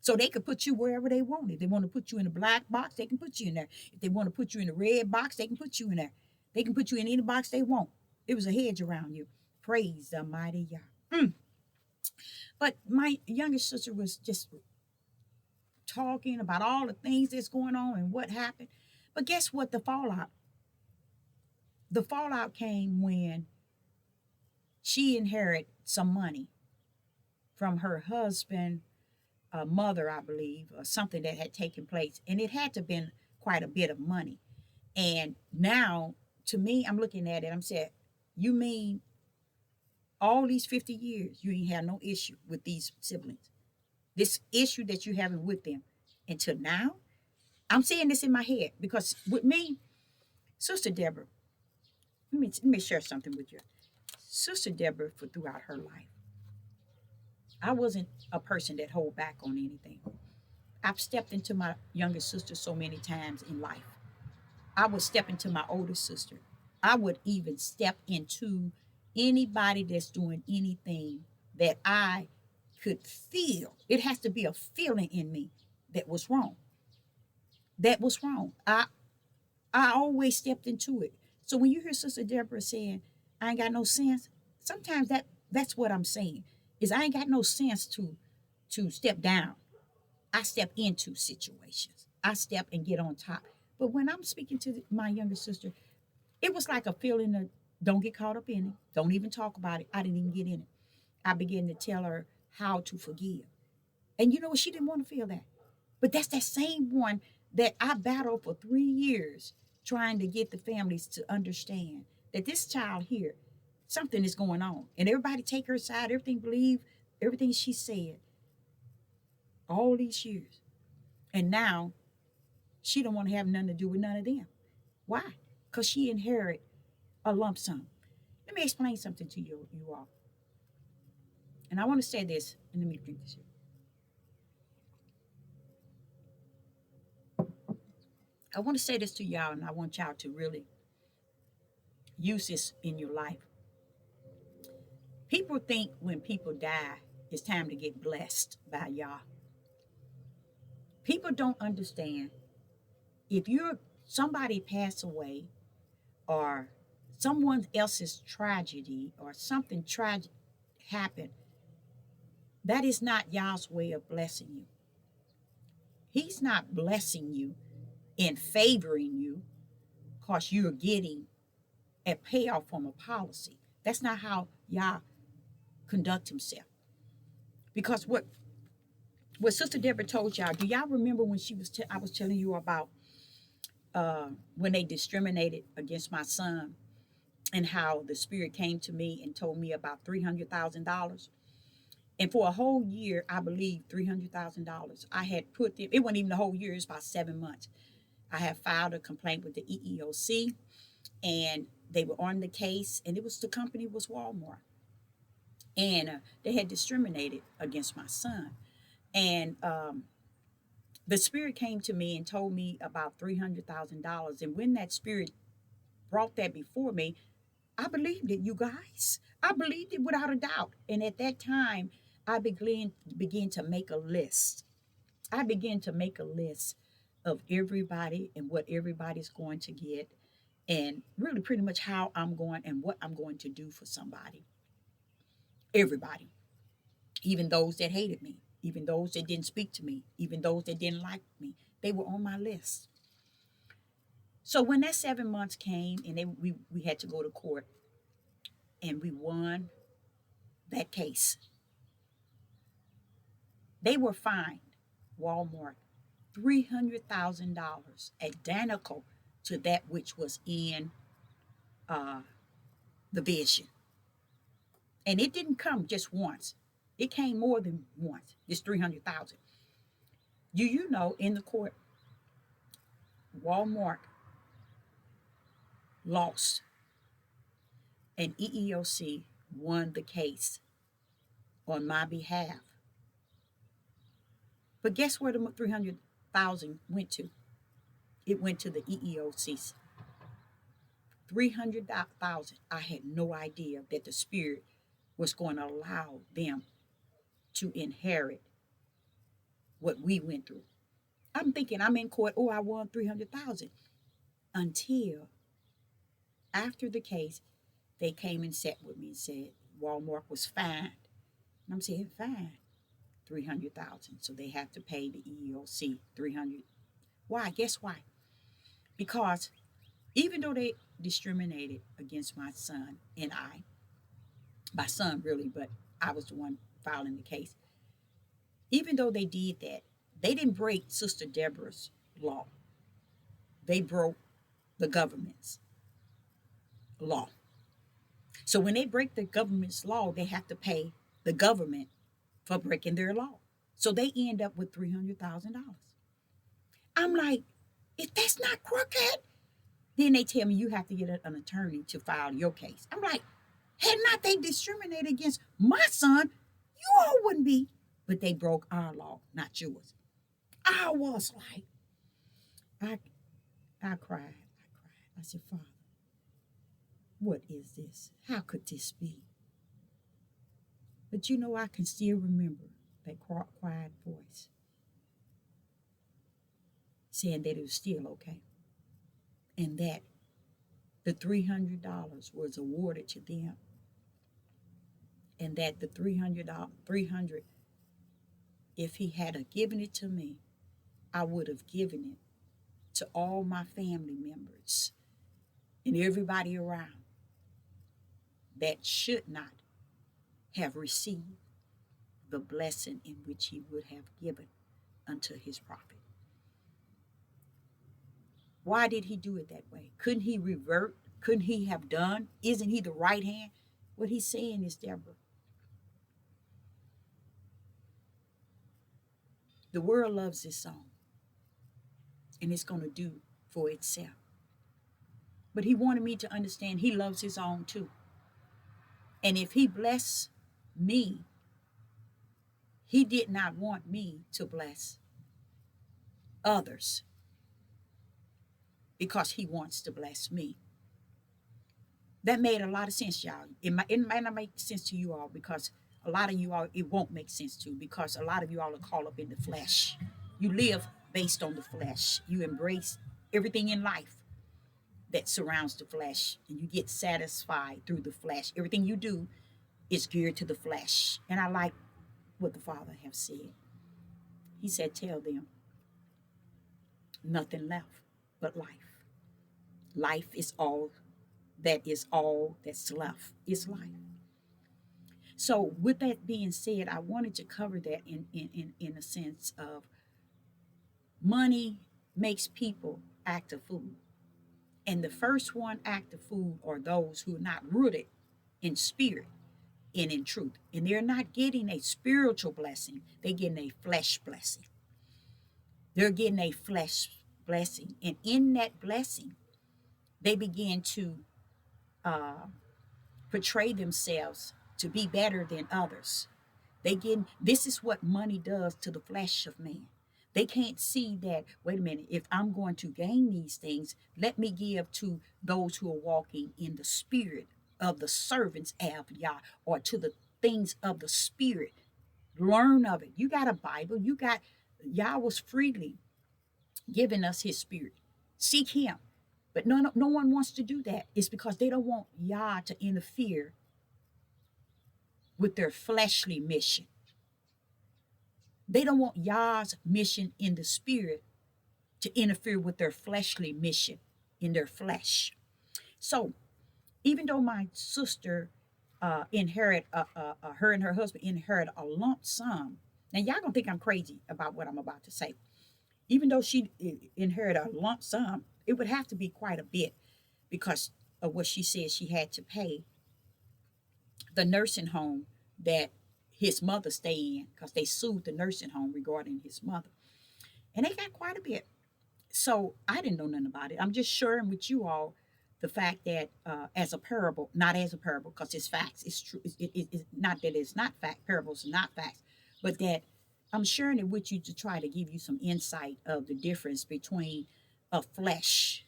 So they could put you wherever they want. If they want to put you in a black box, they can put you in there. If they want to put you in a red box, they can put you in there. They can put you in any box they want. It was a hedge around you. Praise the mighty Yah. But my youngest sister was just talking about all the things that's going on and what happened. But guess what? The fallout came when she inherited some money from her husband, mother, I believe, or something that had taken place. And it had to have been quite a bit of money. And now, to me, I'm looking at it, I'm saying, you mean all these 50 years, you ain't had no issue with these siblings? This issue that you're having with them until now? I'm saying this in my head because with me, Sister Deborah, let me share something with you. Sister Deborah, for throughout her life, I wasn't a person that hold back on anything. I've stepped into my younger sister so many times in life. I would step into my older sister. I would even step into anybody that's doing anything that I could feel. It has to be a feeling in me that was wrong. That was wrong. I always stepped into it. So when you hear Sister Deborah saying, I ain't got no sense, sometimes that's what I'm saying. Is I ain't got no sense to step down. I step into situations. I step and get on top. But when I'm speaking to my younger sister, it was like a feeling of don't get caught up in it. Don't even talk about it. I didn't even get in it. I began to tell her how to forgive. And you know what? She didn't want to feel that. But that's that same one that I battled for 3 years trying to get the families to understand that this child here, something is going on. And everybody take her side, everything believe, everything she said all these years. And now she don't want to have nothing to do with none of them. Why? Because she inherited a lump sum. Let me explain something to you all. And I want to say this, and let me drink this here. I want to say this to y'all, and I want y'all to really use this in your life. People think when people die, it's time to get blessed by y'all. People don't understand if somebody pass away or someone else's tragedy or something tragic happened, that is not y'all's way of blessing you. He's not blessing you and favoring you because you're getting a payoff from a policy. That's not how Yah conduct himself. Because what Sister Deborah told y'all, do y'all remember when I was telling you about when they discriminated against my son and how the spirit came to me and told me about $300,000? And for a whole year, I believe $300,000. I had put them, it wasn't even a whole year, it was about 7 months. I had filed a complaint with the EEOC and they were on the case, and the company was Walmart. And they had discriminated against my son. And the spirit came to me and told me about $300,000. And when that spirit brought that before me, I believed it, you guys. I believed it without a doubt. And at that time, I began to make a list. I began to make a list of everybody and what everybody's going to get, and really pretty much how I'm going and what I'm going to do for somebody. Everybody, even those that hated me, even those that didn't speak to me, even those that didn't like me, they were on my list. So when that 7 months came and we had to go to court and we won that case, they were fined Walmart $300,000, identical to that which was in uh, the vision. And it didn't come just once; it came more than once. It's 300,000. Do you know in the court, Walmart lost, and EEOC won the case on my behalf. But guess where the 300,000 went to? It went to the EEOC's. 300,000. I had no idea that the Spirit was going to allow them to inherit what we went through. I'm thinking I'm in court. Oh, I won 300,000. Until after the case, they came and sat with me and said Walmart was fined. And I'm saying fine, 300,000. So they have to pay the EEOC 300. Why? Guess why? Because even though they discriminated against my son and I, my son really, but I was the one filing the case. Even though they did that, they didn't break Sister Deborah's law. They broke the government's law. So when they break the government's law, they have to pay the government for breaking their law. So they end up with $300,000. I'm like, if that's not crooked, then they tell me you have to get an attorney to file your case. I'm like, had not they discriminated against my son, you all wouldn't be. But they broke our law, not yours. I was like, I cried. I said, Father, what is this? How could this be? But you know, I can still remember that quiet voice saying that it was still okay, and that the $300 was awarded to them, and that the 300, if he had given it to me, I would have given it to all my family members and everybody around that should not have received the blessing in which he would have given unto his prophet. Why did he do it that way? Couldn't he revert? Couldn't he have done? Isn't he the right hand? What he's saying is, Deborah, the world loves this song, and it's going to do for itself. But he wanted me to understand he loves his own too. And if he blessed me, he did not want me to bless others because he wants to bless me. That made a lot of sense, y'all. It might not make sense to you all, because a lot of you all, it won't make sense to, because a lot of you all are caught up in the flesh. You live based on the flesh. You embrace everything in life that surrounds the flesh, and you get satisfied through the flesh. Everything you do is geared to the flesh. And I like what the Father have said. He said, tell them nothing left but life. Life is all that's left is life. So with that being said, I wanted to cover that in a sense of money makes people act a fool. And the first one act a fool are those who are not rooted in spirit and in truth. And they're not getting a spiritual blessing. They're getting a flesh blessing. They're getting a flesh blessing. And in that blessing, they begin to portray themselves to be better than others. This is what money does to the flesh of man. They can't see that, wait a minute, if I'm going to gain these things, let me give to those who are walking in the spirit of the servants of Yah, or to the things of the spirit. Learn of it. You got a Bible. You got, Yah was freely giving us his spirit. Seek him. But no one wants to do that. It's because they don't want Yah to interfere with their fleshly mission. They don't want Yah's mission in the spirit to interfere with their fleshly mission in their flesh. So even though my sister inherit, her and her husband inherit a lump sum. Now y'all gonna think I'm crazy about what I'm about to say. Even though she inherited a lump sum, it would have to be quite a bit because of what she said she had to pay the nursing home that his mother stayed in, because they sued the nursing home regarding his mother. And they got quite a bit. So I didn't know nothing about it. I'm just sharing with you all the fact that as a parable, not as a parable, because it's facts. It's true. It's not that it's not fact. Parables are not facts, but that I'm sharing it with you to try to give you some insight of the difference between a flesh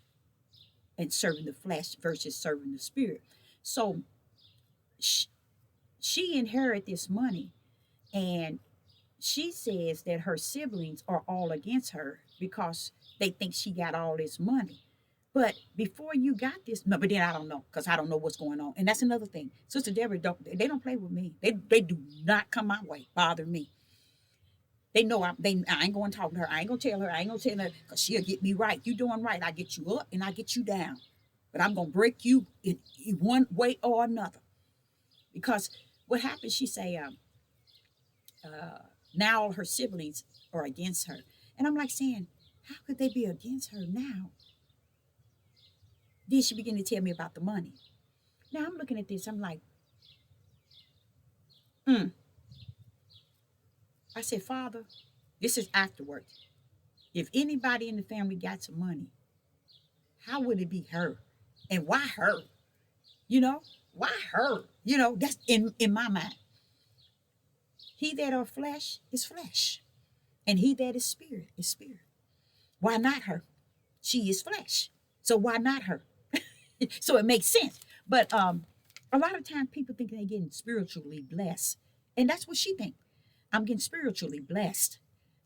and serving the flesh versus serving the spirit. So she inherited this money, and she says that her siblings are all against her because they think she got all this money. But before you got this, no, but then I don't know, because I don't know what's going on. And that's another thing. Sister Deborah, they don't play with me. They do not come my way, bother me. They know I ain't going to talk to her. I ain't going to tell her. I ain't going to tell her, because she'll get me right. You doing right. I get you up and I get you down. But I'm going to break you in one way or another. Because what happened, she say, now all her siblings are against her. And I'm like saying, how could they be against her now? Then she began to tell me about the money. Now I'm looking at this, I'm like, I said, Father, this is afterwards. If anybody in the family got some money, how would it be her? And why her? You know, why her? You know, that's in my mind. He that are flesh is flesh, and he that is spirit is spirit. Why not her? She is flesh, so why not her? So it makes sense. But a lot of times people think they're getting spiritually blessed, and that's what she thinks. I'm getting spiritually blessed,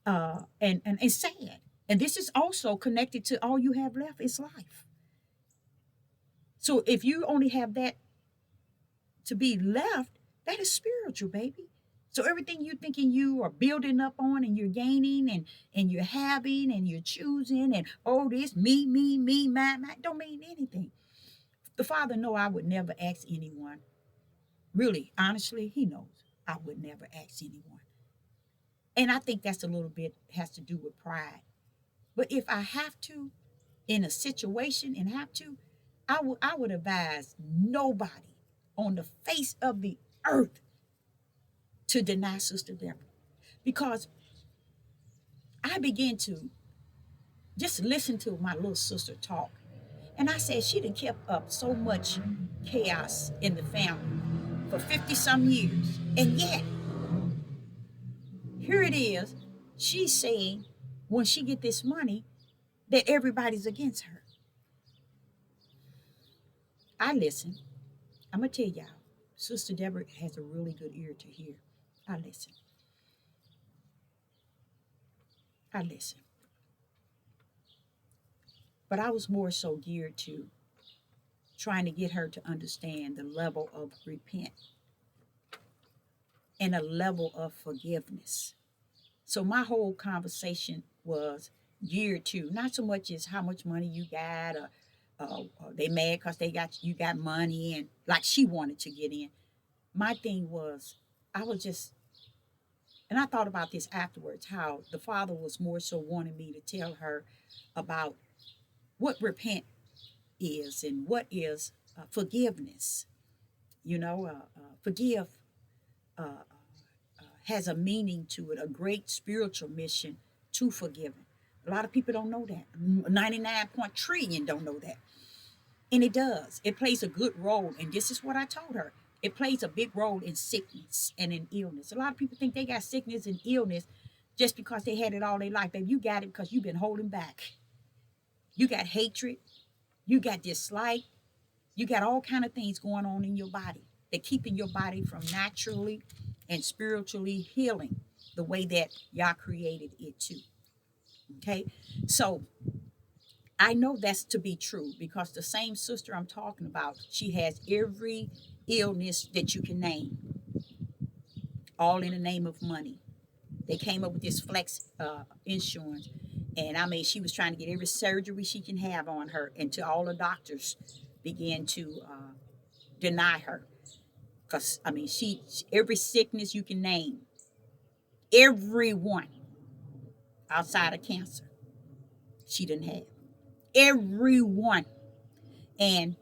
and it's sad. And this is also connected to all you have left is life. So if you only have that to be left, that is spiritual, baby. So everything you're thinking you are building up on and you're gaining and you're having and you're choosing and oh this me, my, don't mean anything. The Father know I would never ask anyone. Really, honestly, he knows I would never ask anyone. And I think that's a little bit has to do with pride. But if I have to, in a situation and have to, I would advise nobody on the face of the earth to deny Sister Deborah. Because I began to just listen to my little sister talk. And I said she done kept up so much chaos in the family for 50 some years. And yet, here it is, she's saying when she get this money that everybody's against her. I listen. I'm going to tell y'all, Sister Deborah has a really good ear to hear. I listen. I listen. But I was more so geared to trying to get her to understand the level of repent and a level of forgiveness. So my whole conversation was geared to not so much as how much money you got or they mad because you got money and like she wanted to get in. My thing was I was just, and I thought about this afterwards, how the Father was more so wanting me to tell her about what repent is and what is forgiveness. You know, forgive has a meaning to it, a great spiritual mission to forgiving. A lot of people don't know that. 99 point trillion don't know that. And it does. It plays a good role. And this is what I told her. It plays a big role in sickness and in illness. A lot of people think they got sickness and illness just because they had it all their life. Baby, you got it because you've been holding back. You got hatred. You got dislike. You got all kind of things going on in your body that keeping your body from naturally and spiritually healing the way that Yah created it to. Okay, so I know that's to be true because the same sister I'm talking about, she has every illness that you can name, all in the name of money. They came up with this flex insurance, and I mean, she was trying to get every surgery she can have on her, until all the doctors began to deny her. Because I mean, she every sickness you can name, everyone outside of cancer, she didn't have everyone. And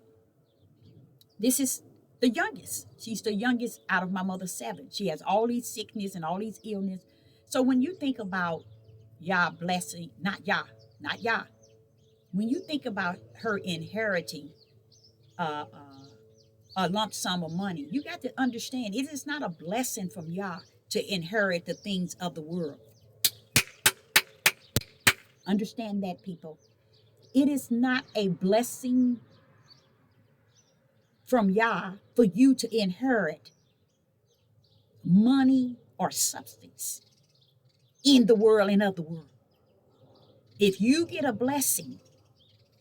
this is the youngest. She's the youngest out of my mother's 7. She has all these sickness and all these illness. So when you think about Yah blessing, not Yah, when you think about her inheriting uh, uh, a lump sum of money, you got to understand it is not a blessing from Yah to inherit the things of the world. Understand that, people. It is not a blessing from Yah for you to inherit money or substance in the world and of the world. If you get a blessing,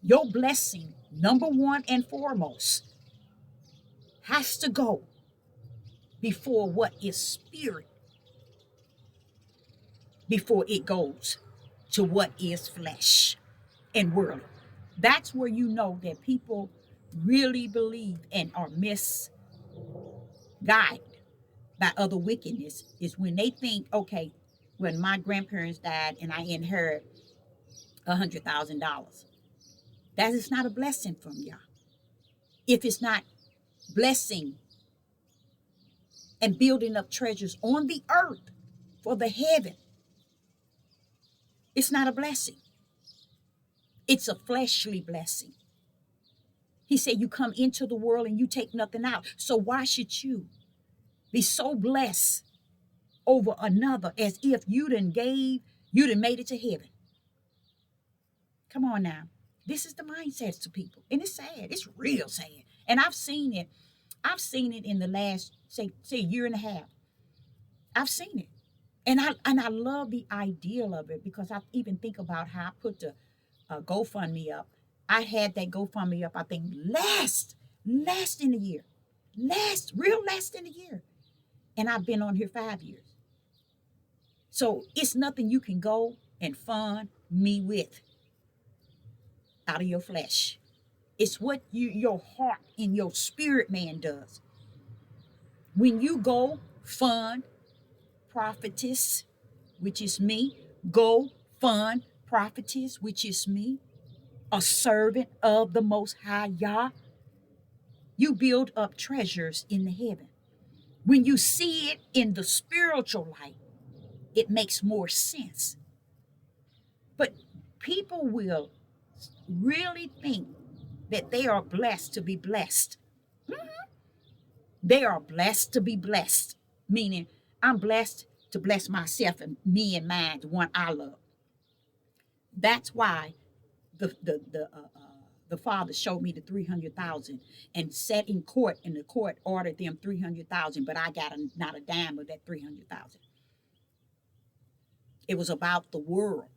your blessing, number one and foremost, has to go before what is spirit, before it goes to what is flesh and worldly. That's where you know that people really believe and are misguided by other wickedness, is when they think, okay, when my grandparents died and I inherit $100,000, that is not a blessing from Yah. If it's not blessing and building up treasures on the earth for the heaven, it's not a blessing. It's a fleshly blessing. He said you come into the world and you take nothing out. So why should you be so blessed over another as if you done made it to heaven? Come on now. This is the mindset to people. And it's sad. It's real sad. And I've seen it. I've seen it in the last, say year and a half. I've seen it. And I love the ideal of it, because I even think about how I put the GoFundMe up. I had that GoFundMe up, I think, last in a year. Last in a year. And I've been on here 5 years. So it's nothing you can go and fund me with out of your flesh. It's what your heart and your spirit man does. When you go fund prophetess, which is me, go fund prophetess, which is me, a servant of the Most High Yah, you build up treasures in the heaven. When you see it in the spiritual light, it makes more sense. But people will really think that they are blessed to be blessed. They are blessed to be blessed, meaning I'm blessed to bless myself and me and mine, the one I love. That's why the father showed me the 300,000 and sat in court, and the court ordered them 300,000, but I got not a dime of that 300,000. It was about the world,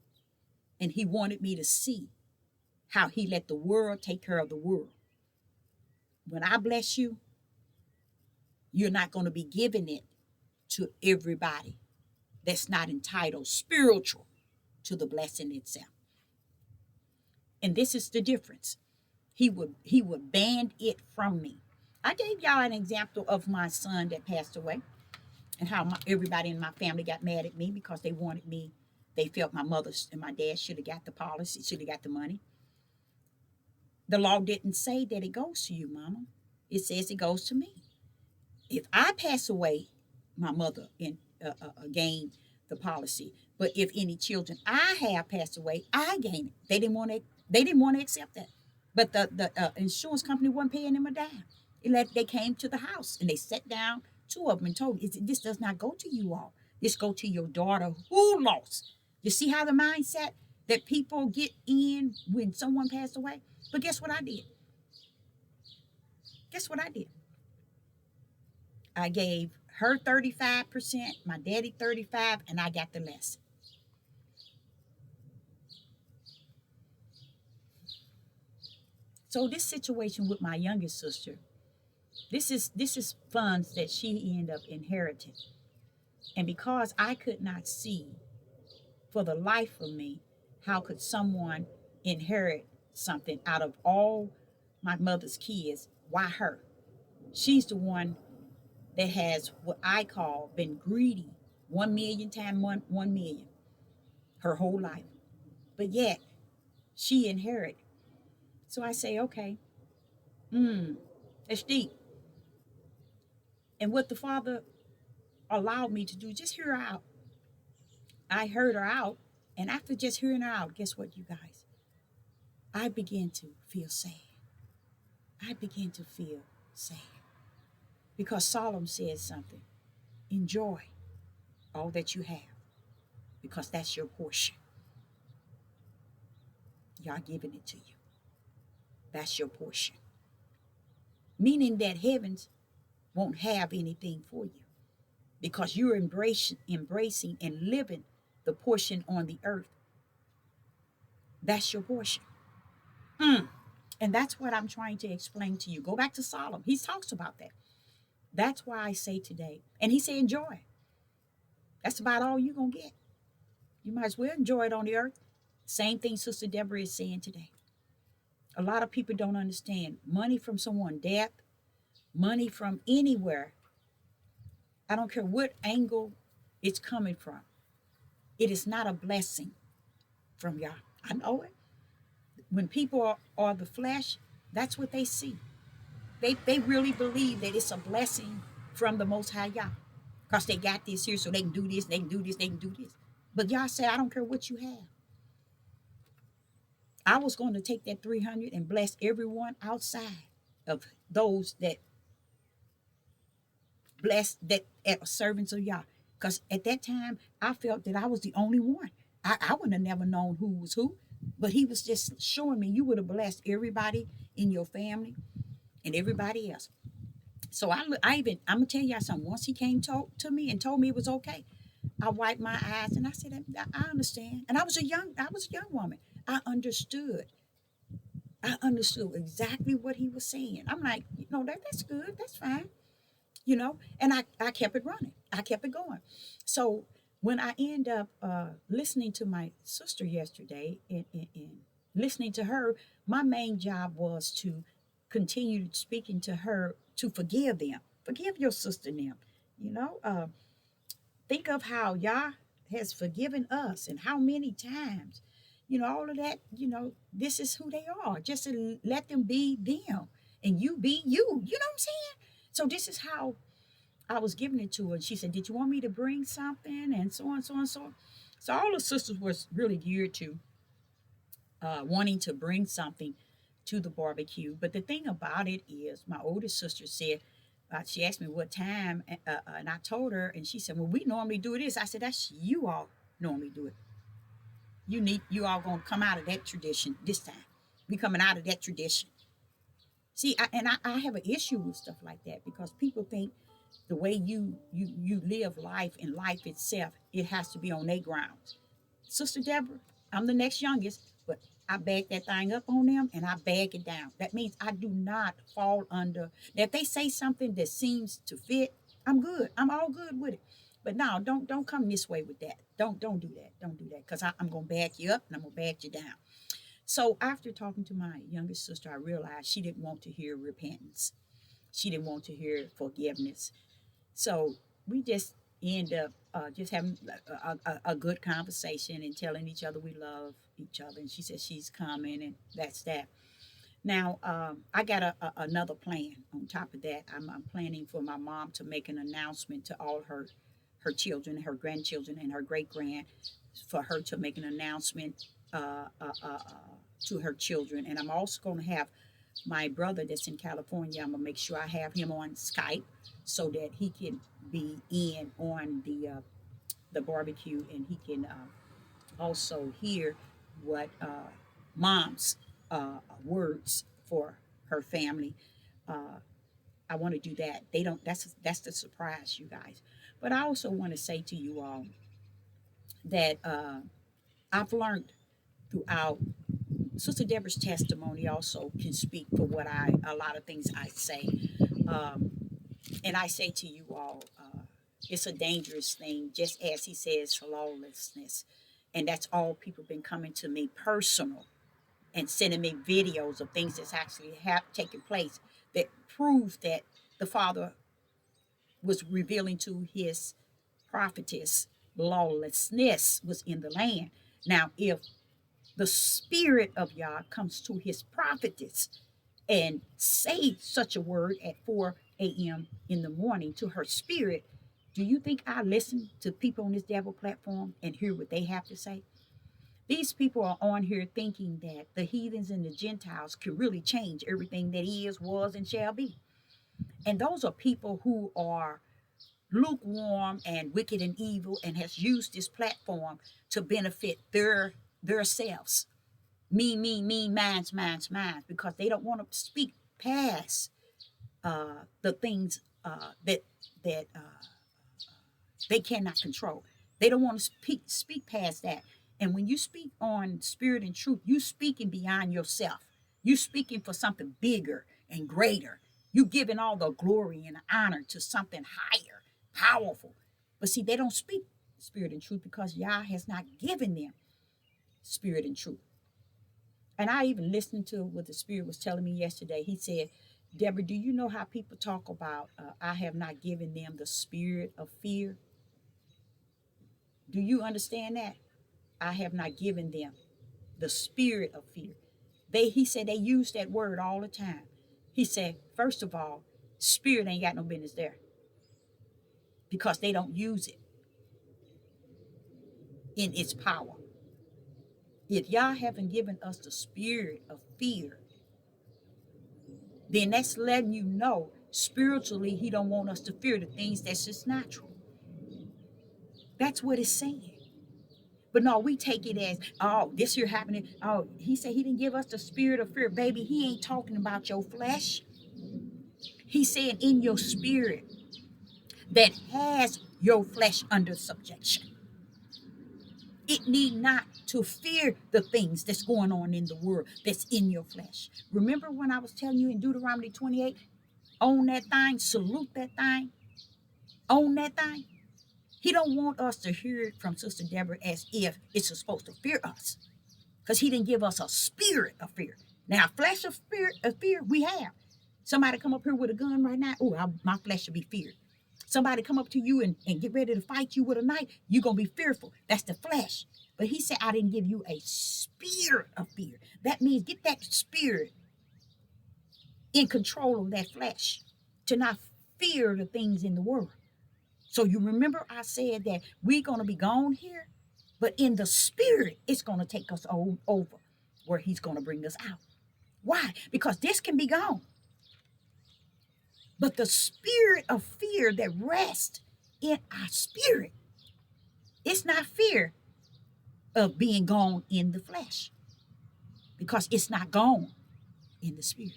and he wanted me to see how he let the world take care of the world. When I bless you, you're not going to be giving it to everybody that's not entitled spiritual to the blessing itself. And this is the difference. He would ban it from me. I gave y'all an example of my son that passed away, and how everybody in my family got mad at me because they wanted me. They felt my mother and my dad should have got the policy, should have got the money. The law didn't say that it goes to you, Mama. It says it goes to me. If I pass away, my mother gained the policy. But if any children I have passed away, I gain it. They didn't want to accept that. But the insurance company wasn't paying them a dime. They came to the house and they sat down, 2 of them, and told me, this does not go to you all. This go to your daughter who lost. You see how the mindset that people get in when someone passed away? But guess what I did? Guess what I did? I gave her 35%, my daddy 35, and I got the lesson. So this situation with my youngest sister, this is funds that she ended up inheriting. And because I could not see for the life of me, how could someone inherit something out of all my mother's kids? Why her? She's the one that has what I call been greedy 1 million times 1 million her whole life. But yet she inherited. So I say, okay, that's deep. And what the Father allowed me to do, just hear her out. I heard her out. And after just hearing her out, guess what, you guys? I began to feel sad. I began to feel sad. Because Solomon says something. Enjoy all that you have. Because that's your portion. Y'all giving it to you. That's your portion. Meaning that heavens won't have anything for you. Because you're embracing and living the portion on the earth. That's your portion. And that's what I'm trying to explain to you. Go back to Solomon. He talks about that. That's why I say today. And he said, enjoy. That's about all you're going to get. You might as well enjoy it on the earth. Same thing Sister Deborah is saying today. A lot of people don't understand. Money from someone, death, money from anywhere. I don't care what angle it's coming from. It is not a blessing from Yah. I know it. When people are the flesh, that's what they see. They really believe that it's a blessing from the Most High Yah. Because they got this here so they can do this, they can do this, they can do this. But Yah said, I don't care what you have. I was going to take that 300 and bless everyone outside of those that blessed, that servants of Yah. Because at that time, I felt that I was the only one. I wouldn't have never known who was who. But he was just showing me you would have blessed everybody in your family and everybody else. So I'm gonna tell y'all something. Once he came to me and told me it was okay, I wiped my eyes and I said, I understand. And I was a young woman. I understood. I understood exactly what he was saying. I'm like, that's good. That's fine. And I kept it running. I kept it going. So when I end up listening to my sister yesterday and listening to her, my main job was to continue speaking to her to forgive them. Forgive your sister and them. Think of how Yah has forgiven us and how many times. All of that, this is who they are. Just to let them be them and you be you. You know what I'm saying? So this is how I was giving it to her. And she said, did you want me to bring something? And so on, so on, so on. So all the sisters was really geared to wanting to bring something to the barbecue. But the thing about it is, my oldest sister said, she asked me what time, and I told her, and she said, well, we normally do this. I said, that's you all normally do it. You all gonna come out of that tradition this time. We coming out of that tradition. See, I have an issue with stuff like that because people think the way you live life and life itself, it has to be on their grounds. Sister Deborah, I'm the next youngest, but I bag that thing up on them and I bag it down. That means I do not fall under. Now, if they say something that seems to fit, I'm good. I'm all good with it. But no, don't come this way with that. Don't do that. Don't do that because I'm gonna back you up and I'm gonna back you down. So after talking to my youngest sister, I realized she didn't want to hear repentance. She didn't want to hear forgiveness. So we just end up just having a good conversation and telling each other we love each other. And she said she's coming, and that's that. Now, I got another plan on top of that. I'm planning for my mom to make an announcement to all her children, her grandchildren, and her great grand, for her to make an announcement to her children. And I'm also going to have my brother that's in California. I'm going to make sure I have him on Skype so that he can be in on the barbecue, and he can also hear what mom's words for her family. Uh, I want to do that. They don't. That's the surprise, you guys. But I also want to say to you all that I've learned throughout Sister Deborah's testimony also can speak for what a lot of things I say. Um, and I say to you all, it's a dangerous thing, just as he says, lawlessness. And that's all people been coming to me personal and sending me videos of things that's actually have taken place that prove that the Father was revealing to his prophetess lawlessness was in the land. Now, if the spirit of Yah comes to his prophetess and say such a word at 4 a.m. in the morning to her spirit, do you think I listen to people on this devil platform and hear what they have to say? These people are on here thinking that the heathens and the Gentiles can really change everything that is, was, and shall be. And those are people who are lukewarm and wicked and evil and has used this platform to benefit their selves. Me, mine's, because they don't want to speak past the things that they cannot control. They don't want to speak past that. And when you speak on spirit and truth, you speaking beyond yourself. You speaking for something bigger and greater. You giving all the glory and honor to something higher, powerful. But see, they don't speak spirit and truth because Yah has not given them spirit and truth. And I even listened to what the Spirit was telling me yesterday. He said, Deborah, do you know how people talk about, I have not given them the spirit of fear? Do you understand that? I have not given them the spirit of fear. He said they use that word all the time. He said, first of all, spirit ain't got no business there because they don't use it in its power. If Yah haven't given us the spirit of fear, then that's letting you know spiritually he don't want us to fear the things that's just natural. That's what it's saying. But no, we take it as, oh, this here happening. Oh, he said he didn't give us the spirit of fear. Baby, he ain't talking about your flesh. He said in your spirit that has your flesh under subjection. It need not to fear the things that's going on in the world that's in your flesh. Remember when I was telling you in Deuteronomy 28, own that thing, salute that thing, own that thing? He don't want us to hear it from Sister Deborah as if it's supposed to fear us, because he didn't give us a spirit of fear. Now, flesh of fear we have. Somebody come up here with a gun right now, my flesh should be feared. Somebody come up to you and get ready to fight you with a knife, you're going to be fearful. That's the flesh. But he said, I didn't give you a spirit of fear. That means get that spirit in control of that flesh to not fear the things in the world. So you remember I said that we're going to be gone here, but in the spirit, it's going to take us over where he's going to bring us out. Why? Because this can be gone. But the spirit of fear that rests in our spirit, it's not fear of being gone in the flesh, because it's not gone in the spirit.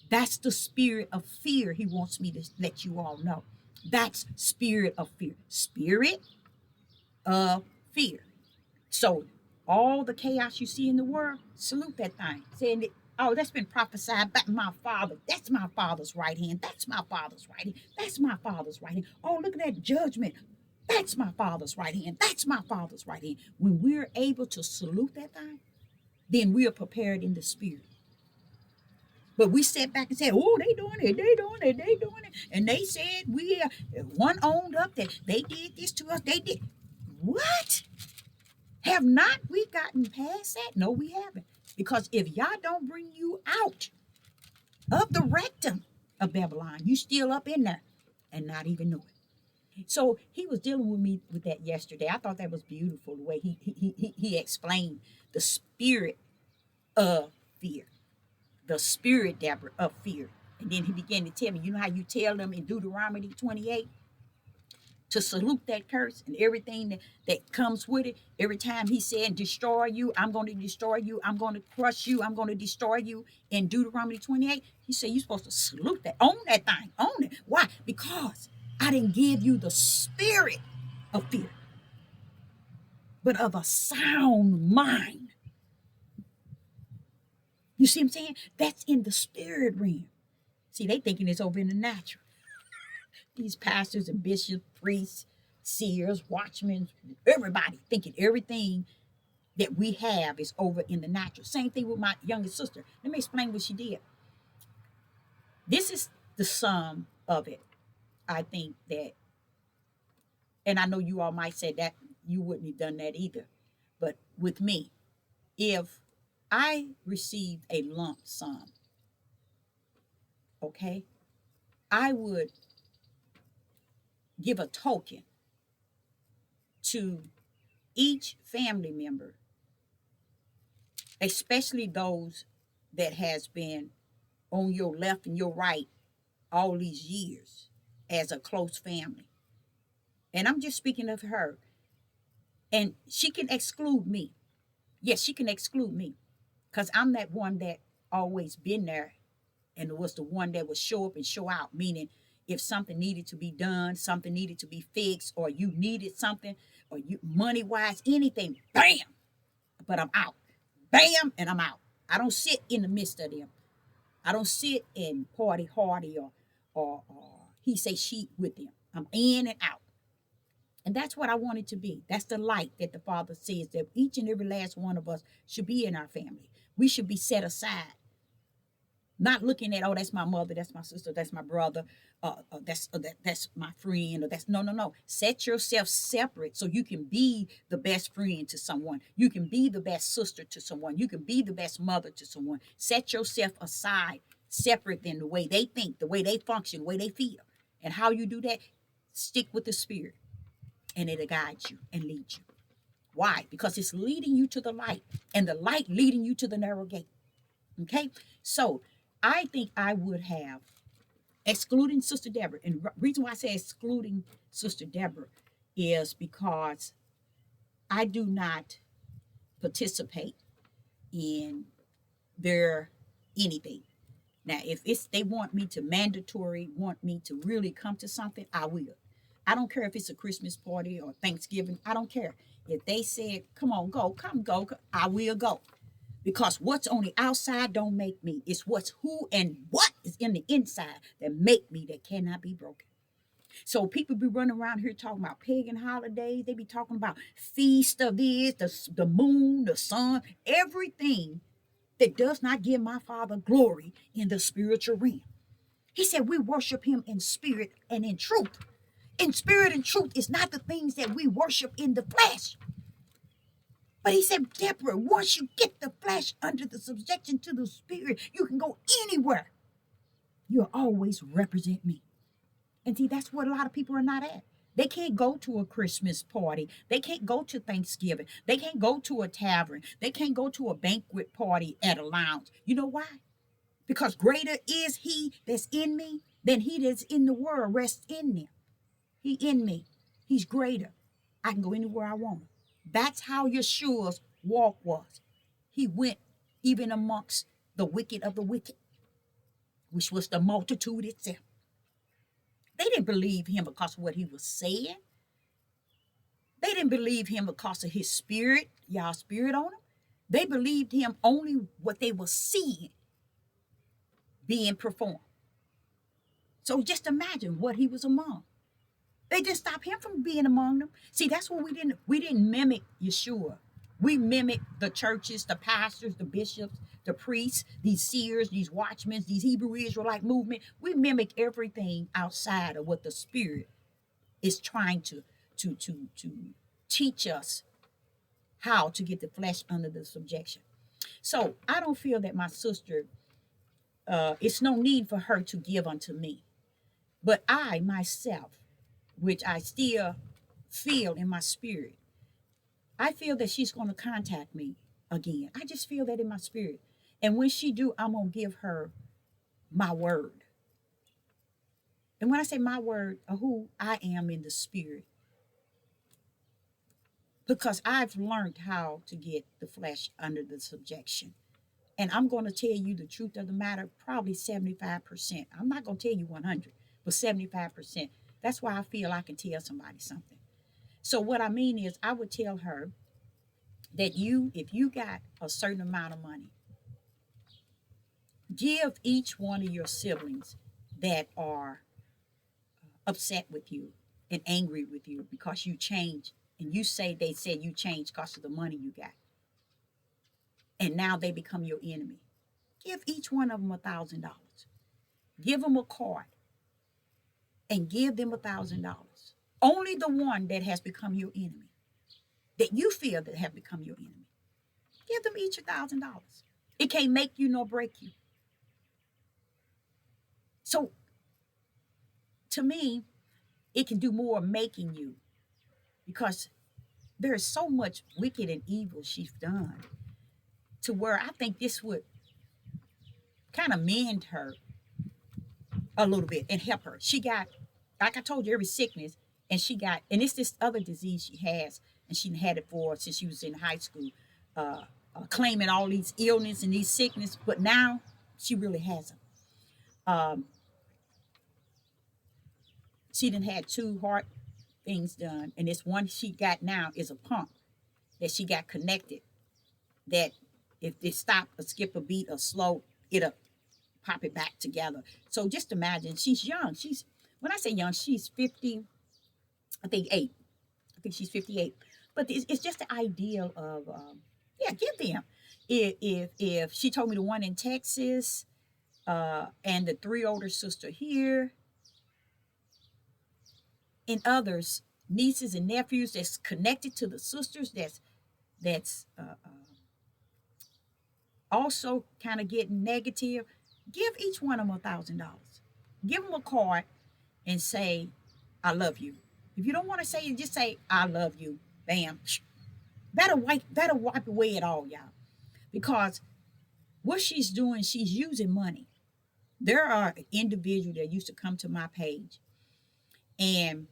That's the spirit of fear he wants me to let you all know. That's spirit of fear. Spirit of fear. So all the chaos you see in the world, salute that thing. Saying that, oh, that's been prophesied by my father. That's my father's right hand. That's my father's right hand. That's my father's right hand. Oh, look at that judgment. That's my father's right hand. That's my father's right hand. When we're able to salute that thing, then we are prepared in the spirit. But we sat back and said, oh, they doing it. And they said one owned up that they did this to us. They did. What? Have not we gotten past that? No, we haven't. Because if Yah don't bring you out of the rectum of Babylon, you still up in there and not even know it. So he was dealing with me with that yesterday. I thought that was beautiful, the way he explained the spirit of fear. The spirit, Deborah, of fear. And then he began to tell me, you know how you tell them in Deuteronomy 28? to salute that curse and everything that comes with it. Every time he said, destroy you, I'm going to destroy you, I'm going to crush you, I'm going to destroy you in Deuteronomy 28, he said, you're supposed to salute that, own that thing, own it. Why? Because I didn't give you the spirit of fear, but of a sound mind. You see what I'm saying? That's in the spirit realm. See, they thinking it's over in the natural. These pastors and bishops, priests, seers, watchmen, everybody thinking everything that we have is over in the natural. Same thing with my youngest sister. Let me explain what she did. This is the sum of it. I think that, and I know you all might say that you wouldn't have done that either. But with me, if I received a lump sum, okay, I would give a token to each family member, especially those that has been on your left and your right all these years as a close family. And I'm just speaking of her. And she can exclude me. Yes, she can exclude me because I'm that one that always been there and was the one that would show up and show out, meaning if something needed to be done, something needed to be fixed, or you needed something, or you money wise, anything, bam, but I'm out. Bam, and I'm out. I don't sit in the midst of them. I don't sit in party hardy or he say she with them. I'm in and out. And that's what I want it to be. That's the light that the Father says that each and every last one of us should be in our family. We should be set aside, not looking at, oh, that's my mother, that's my sister, that's my brother, that's my friend, or that's no. Set yourself separate so you can be the best friend to someone. You can be the best sister to someone. You can be the best mother to someone. Set yourself aside, separate than the way they think, the way they function, the way they feel. And how you do that, stick with the Spirit, and it'll guide you and lead you. Why? Because it's leading you to the light, and the light leading you to the narrow gate. Okay? So I think I would have, excluding Sister Deborah, and the reason why I say excluding Sister Deborah is because I do not participate in their anything. Now, if it's they want me to mandatory, want me to really come to something, I will. I don't care if it's a Christmas party or Thanksgiving. I don't care. If they said, come on, go, I will go. Because what's on the outside don't make me. It's what's who and what is in the inside that make me, that cannot be broken. So people be running around here talking about pagan holidays. They be talking about feast of this, the moon, the sun, everything that does not give my Father glory in the spiritual realm. He said we worship him in spirit and in truth. In spirit and truth is not the things that we worship in the flesh. But he said, Deborah, once you get the flesh under the subjection to the spirit, you can go anywhere. You'll always represent me. And see, that's what a lot of people are not at. They can't go to a Christmas party. They can't go to Thanksgiving. They can't go to a tavern. They can't go to a banquet party at a lounge. You know why? Because greater is he that's in me than he that's in the world rests in them. He in me. He's greater. I can go anywhere I want. That's how Yeshua's walk was. He went even amongst the wicked of the wicked, which was the multitude itself. They didn't believe him because of what he was saying. They didn't believe him because of his spirit, y'all spirit on him. They believed him only what they were seeing being performed. So just imagine what he was among. They didn't stop him from being among them. See, that's what we didn't mimic Yeshua. We mimicked the churches, the pastors, the bishops, the priests, these seers, these watchmen, these Hebrew Israelite movement. We mimic everything outside of what the Spirit is trying to teach us how to get the flesh under the subjection. So I don't feel that my sister, it's no need for her to give unto me. But I myself, which I still feel in my spirit, I feel that she's going to contact me again. I just feel that in my spirit. And when she do, I'm going to give her my word. And when I say my word, who I am in the spirit, because I've learned how to get the flesh under the subjection. And I'm going to tell you the truth of the matter, probably 75%. I'm not going to tell you 100, but 75%. That's why I feel I can tell somebody something. So what I mean is I would tell her that if you got a certain amount of money, give each one of your siblings that are upset with you and angry with you because you changed, and you say they said you changed because of the money you got, and now they become your enemy. Give each one of them $1,000. Give them a card and give them $1,000. Only the one that has become your enemy, that you feel that have become your enemy, give them each $1,000. It can't make you nor break you. So to me, it can do more making you, because there is so much wicked and evil she's done, to where I think this would kind of mend her a little bit and help her. She got, like I told you, every sickness, and it's this other disease she has, and she had it for since she was in high school, claiming all these illness and these sickness, but now she really hasn't. She done had 2 heart things done, and this one she got now is a pump that she got connected, that if they stop or skip a beat or slow, it'll pop it back together. So just imagine, she's young. When I say young, she's 50, I think 8. I think she's 58. But it's just the ideal of, give them. If she told me the one in Texas, and the 3 older sister here, and others, nieces and nephews that's connected to the sisters, that's also kind of getting negative, give each one of them $1,000. Give them a card and say, I love you. If you don't want to say it, just say, I love you. Bam. That'll wipe away it all, y'all. Because what she's doing, she's using money. There are individuals that used to come to my page, and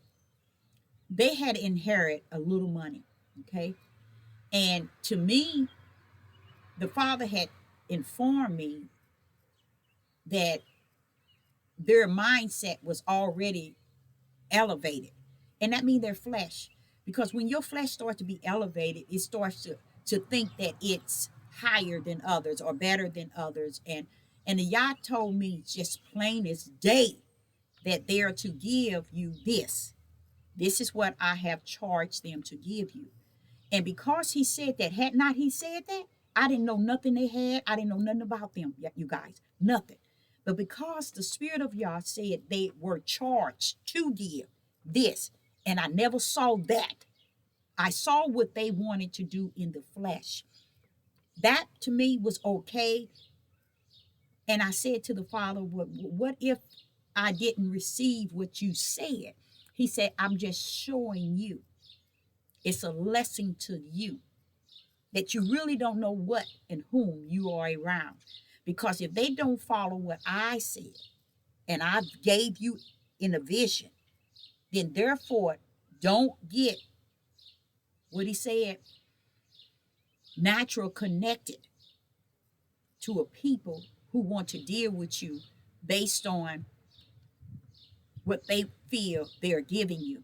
they had inherited a little money, okay? And to me, the father had informed me that their mindset was already elevated. And that means their flesh. Because when your flesh starts to be elevated, it starts to think that it's higher than others or better than others. And the Yah told me just plain as day that they are to give you this. This is what I have charged them to give you. And because he said that, had not he said that, I didn't know nothing they had. I didn't know nothing about them, you guys. Nothing. But because the Spirit of Yah said they were charged to give this, and I never saw that. I saw what they wanted to do in the flesh. That to me was okay. And I said to the Father, what if I didn't receive what you said? He said, I'm just showing you. It's a lesson to you that you really don't know what and whom you are around. Because if they don't follow what I said, and I gave you in a vision, then therefore don't get what he said, natural connected to a people who want to deal with you based on what they feel they're giving you,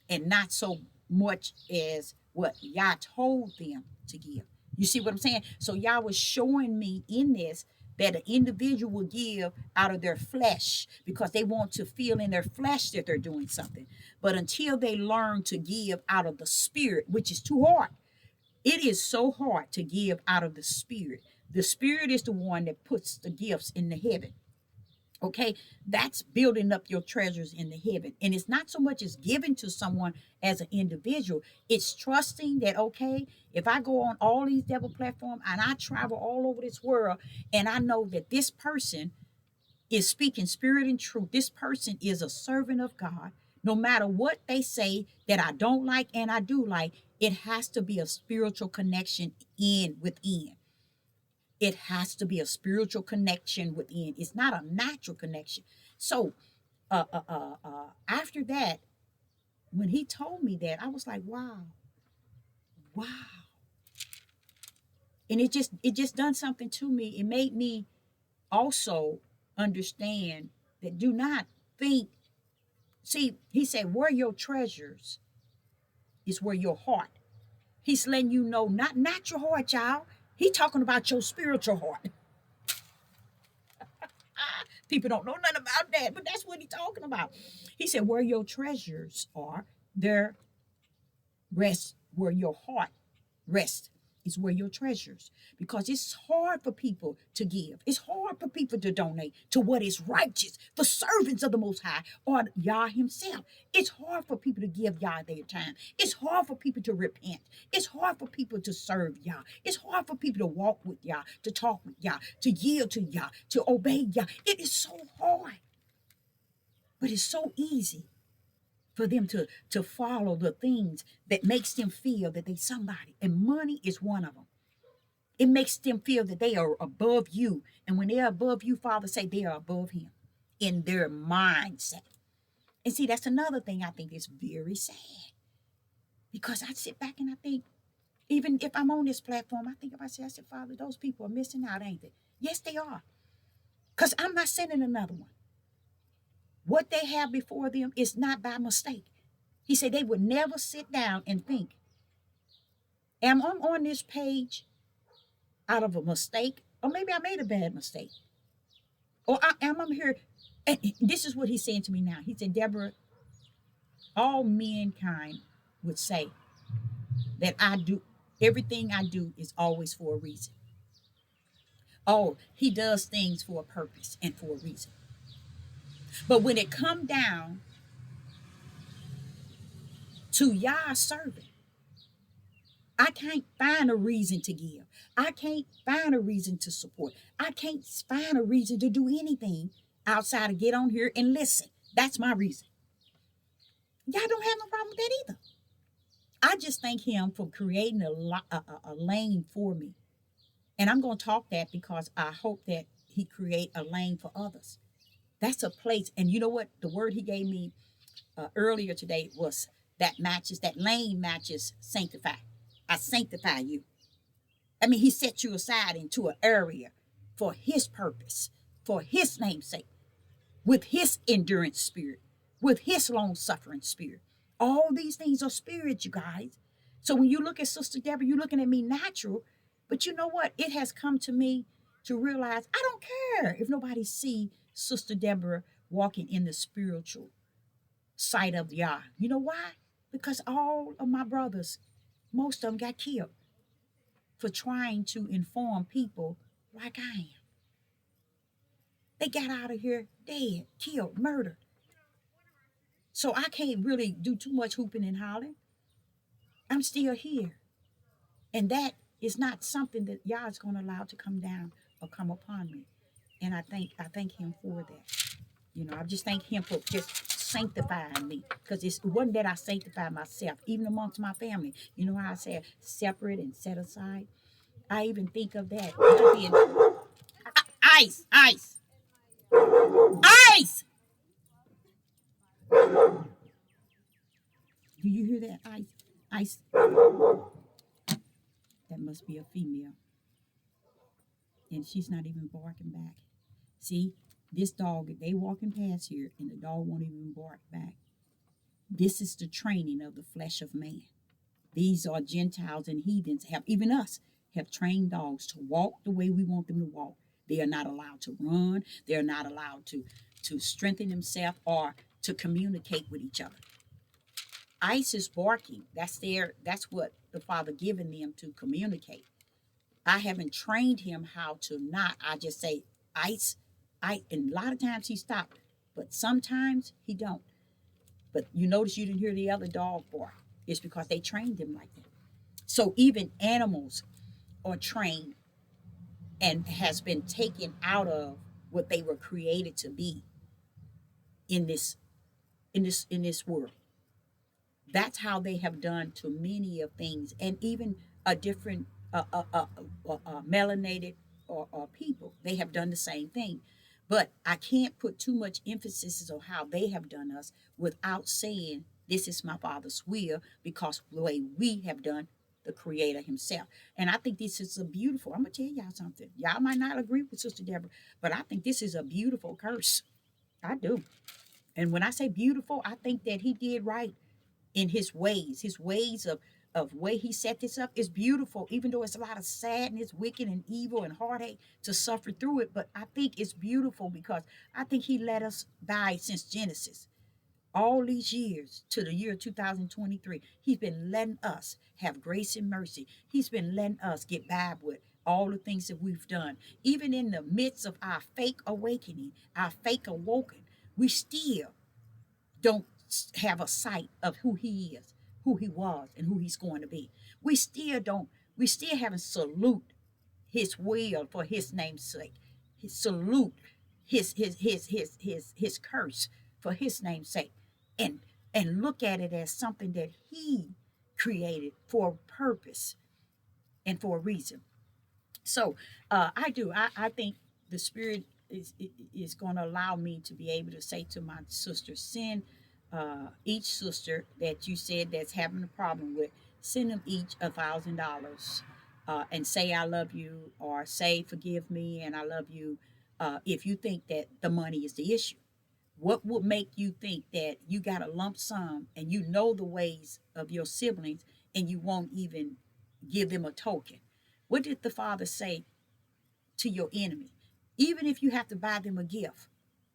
and not so much as what Yah told them to give. You see what I'm saying? So Yah was showing me in this that an individual will give out of their flesh because they want to feel in their flesh that they're doing something. But until they learn to give out of the Spirit, which is too hard, it is so hard to give out of the Spirit. The Spirit is the one that puts the gifts in the heaven. Okay, that's building up your treasures in the heaven. And it's not so much as giving to someone as an individual. It's trusting that, okay, if I go on all these devil platforms and I travel all over this world, and I know that this person is speaking spirit and truth, this person is a servant of God, no matter what they say that I don't like and I do like, it has to be a spiritual connection within. It has to be a spiritual connection within. It's not a natural connection. So after that, when he told me that, I was like, wow, wow. And it just done something to me. It made me also understand that do not think. See, he said, where your treasures is where your heart. He's letting you know, not your heart, child. He talking about your spiritual heart. People don't know nothing about that, but that's what he's talking about. He said, where your treasures are, there rests where your heart rests. Is where your treasures, because it's hard for people to give. It's hard for people to donate to what is righteous, for servants of the Most High or Yah Himself. It's hard for people to give Yah their time. It's hard for people to repent. It's hard for people to serve Yah. It's hard for people to walk with Yah, to talk with Yah, to yield to Yah, to obey Yah. It is so hard, but it's so easy for them to follow the things that makes them feel that they somebody, and money is one of them. It makes them feel that they are above you, and when they are above you, Father say they are above Him in their mindset. And see, that's another thing I think is very sad, because I sit back and I think, even if I'm on this platform, I think if I say, Father, those people are missing out, ain't they? Yes, they are, because I'm not sending another one. What they have before them is not by mistake. He said they would never sit down and think, am I on this page out of a mistake? Or maybe I made a bad mistake. Or am I here? And this is what he's saying to me now. He said, Deborah, all mankind would say that everything I do is always for a reason. Oh, he does things for a purpose and for a reason. But when it come down to Yah's servant, I can't find a reason to give. I can't find a reason to support. I can't find a reason to do anything outside of get on here and listen. That's my reason. Y'all don't have no problem with that either. I just thank Him for creating a lane for me. And I'm going to talk that because I hope that He create a lane for others. That's a place. And you know what? The word He gave me earlier today was that lane matches sanctify. I sanctify you. I mean, He set you aside into an area for His purpose, for His name's sake, with His endurance spirit, with His long-suffering spirit. All these things are spirit, you guys. So when you look at Sister Deborah, you're looking at me natural, but you know what? It has come to me to realize I don't care if nobody see Sister Deborah walking in the spiritual sight of Yah. You know why? Because all of my brothers, most of them got killed for trying to inform people like I am. They got out of here dead, killed, murdered. So I can't really do too much hooping and hollering. I'm still here. And that is not something that Yah is going to allow to come down or come upon me. And I thank Him for that. You know, I just thank Him for just sanctifying me, because it wasn't that I sanctify myself, even amongst my family. You know how I said separate and set aside? I even think of that. Ice, ice, ice. Do you hear that? Ice, ice. That must be a female. And she's not even barking back. See, this dog, they walking past here and the dog won't even bark back. This is the training of the flesh of man. These are Gentiles and heathens, even us, have trained dogs to walk the way we want them to walk. They are not allowed to run. They are not allowed to strengthen themselves or to communicate with each other. Ice is barking. That's what the Father given them to communicate. I haven't trained him how to not. I just say, Ice, and a lot of times he stopped, but sometimes he don't. But you notice you didn't hear the other dog bark. It's because they trained them like that. So even animals are trained and has been taken out of what they were created to be in this world. That's how they have done to many of things, and even a different melanated or people. They have done the same thing. But I can't put too much emphasis on how they have done us without saying this is my Father's will, because the way we have done the Creator Himself. And I think this is a beautiful, I'm going to tell y'all something. Y'all might not agree with Sister Deborah, but I think this is a beautiful curse. I do. And when I say beautiful, I think that He did right in his ways of way he set this up is beautiful, even though it's a lot of sadness, wicked and evil and heartache to suffer through it. But I think it's beautiful because I think he let us die since Genesis. All these years to the year 2023, he's been letting us have grace and mercy. He's been letting us get by with all the things that we've done. Even in the midst of our fake awakening, our fake awoken, we still don't have a sight of who he is, who he was, and who he's going to be. We still don't, we still haven't salute his will for his name's sake. His salute his curse for his name's sake. And look at it as something that he created for a purpose and for a reason. So I do. I think the Spirit is going to allow me to be able to say to my sister, send each sister that you said that's having a problem with, send them each $1,000, and say I love you, or say forgive me and I love you. If you think that the money is the issue, what would make you think that you got a lump sum and you know the ways of your siblings and you won't even give them a token? What did the Father say to your enemy? Even if you have to buy them a gift,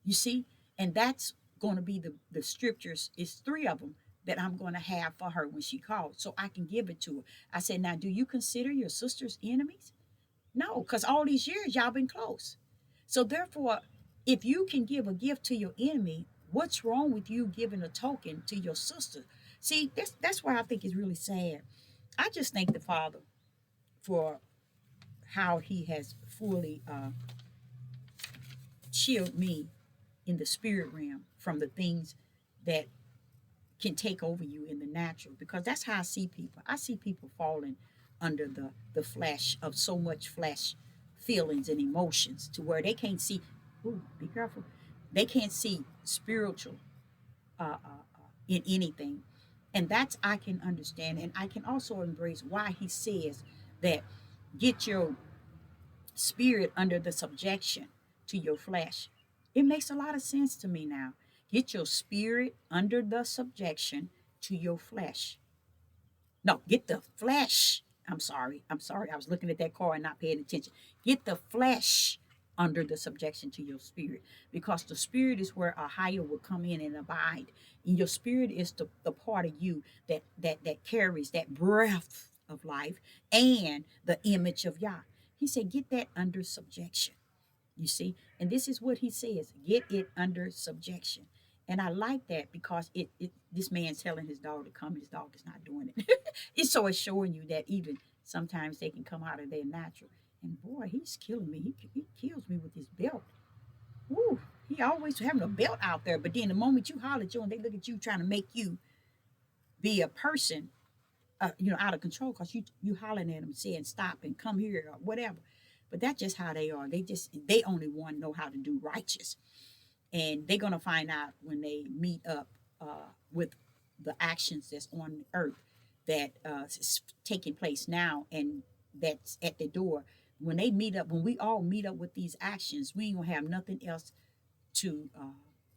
you see? And that's going to be the scriptures. It's three of them that I'm going to have for her when she calls, so I can give it to her. I said, now, do you consider your sister's enemies? No, because all these years y'all been close. So therefore, if you can give a gift to your enemy, what's wrong with you giving a token to your sister? See, that's why I think it's really sad. I just thank the Father for how He has fully shielded me in the spirit realm from the things that can take over you in the natural, because that's how I see people. I see people falling under the flesh of so much flesh feelings and emotions to where they can't see. Ooh, be careful. They can't see spiritual in anything. And that's, I can understand, and I can also embrace why he says that get your spirit under the subjection to your flesh. It makes a lot of sense to me now. Get your spirit under the subjection to your flesh. No, get the flesh. I'm sorry. I'm sorry. I was looking at that car and not paying attention. Get the flesh under the subjection to your spirit, because the spirit is where a higher will come in and abide. And your spirit is the part of you that carries that breath of life and the image of Yah. He said, get that under subjection. You see, and this is what he says: get it under subjection. And I like that because it this man's telling his dog to come, his dog is not doing it. It's showing you that even sometimes they can come out of their natural. And boy, he's killing me. He kills me with his belt. Woo! He always having a belt out there, but then the moment you holler at you and they look at you trying to make you be a person, out of control, because you hollering at them saying stop and come here or whatever. But that's just how they are. They only want to know how to do righteous, and they're gonna find out when they meet up with the actions that's on earth that is taking place now, and that's at the door. When they meet up, when we all meet up with these actions, we ain't gonna have nothing else to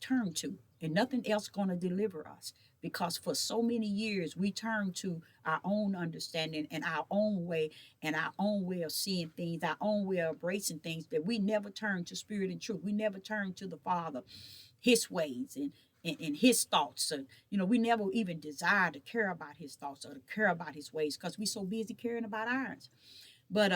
turn to, and nothing else going to deliver us, because for so many years we turn to our own understanding and our own way, and our own way of seeing things, our own way of embracing things, that we never turn to spirit and truth. We never turn to the Father, his ways and his thoughts. So, we never even desire to care about his thoughts or to care about his ways, because we so busy caring about ours. But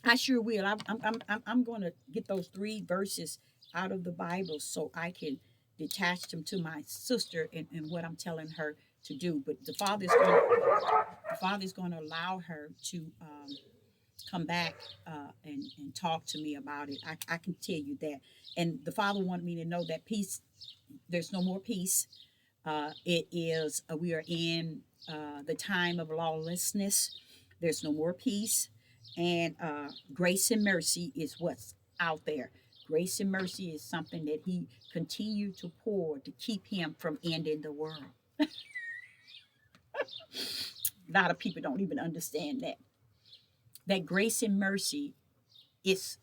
I sure will. I'm going to get those three verses out of the Bible so I can detach them to my sister and what I'm telling her to do. But the Father's going to allow her to come back and talk to me about it. I can tell you that. And the Father wanted me to know that peace. There's no more peace. It is we are in the time of lawlessness. There's no more peace, and grace and mercy is what's out there. Grace and mercy is something that he continued to pour to keep him from ending the world. A lot of people don't even understand that. That grace and mercy is,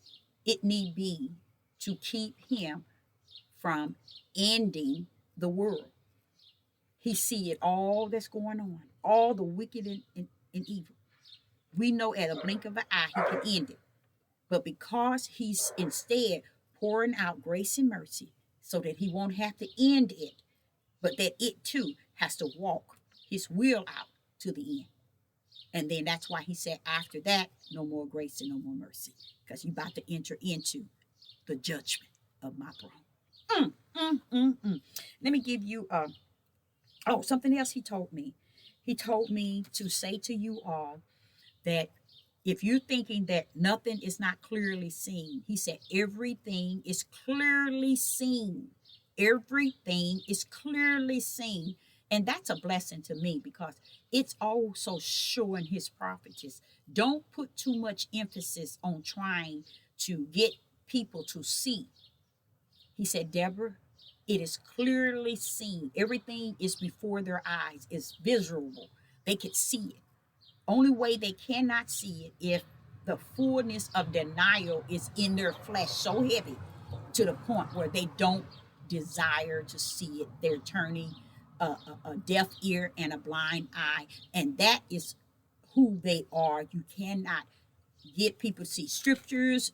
it need be to keep him from ending the world. He see it all that's going on, all the wicked and evil. We know at a blink of an eye he can end it. But because he's instead pouring out grace and mercy so that he won't have to end it, but that it too has to walk his will out to the end. And then that's why he said after that, no more grace and no more mercy, because you're about to enter into the judgment of my throne. Let me give you something else he told me. He told me to say to you all that if you're thinking that nothing is not clearly seen, he said everything is clearly seen. Everything is clearly seen. And that's a blessing to me because it's also showing his prophetess. Don't put too much emphasis on trying to get people to see. He said, Deborah, it is clearly seen. Everything is before their eyes. It's visual. They can see it. Only way they cannot see it if the fullness of denial is in their flesh so heavy to the point where they don't desire to see it. They're turning a deaf ear and a blind eye. And that is who they are. You cannot get people to see scriptures,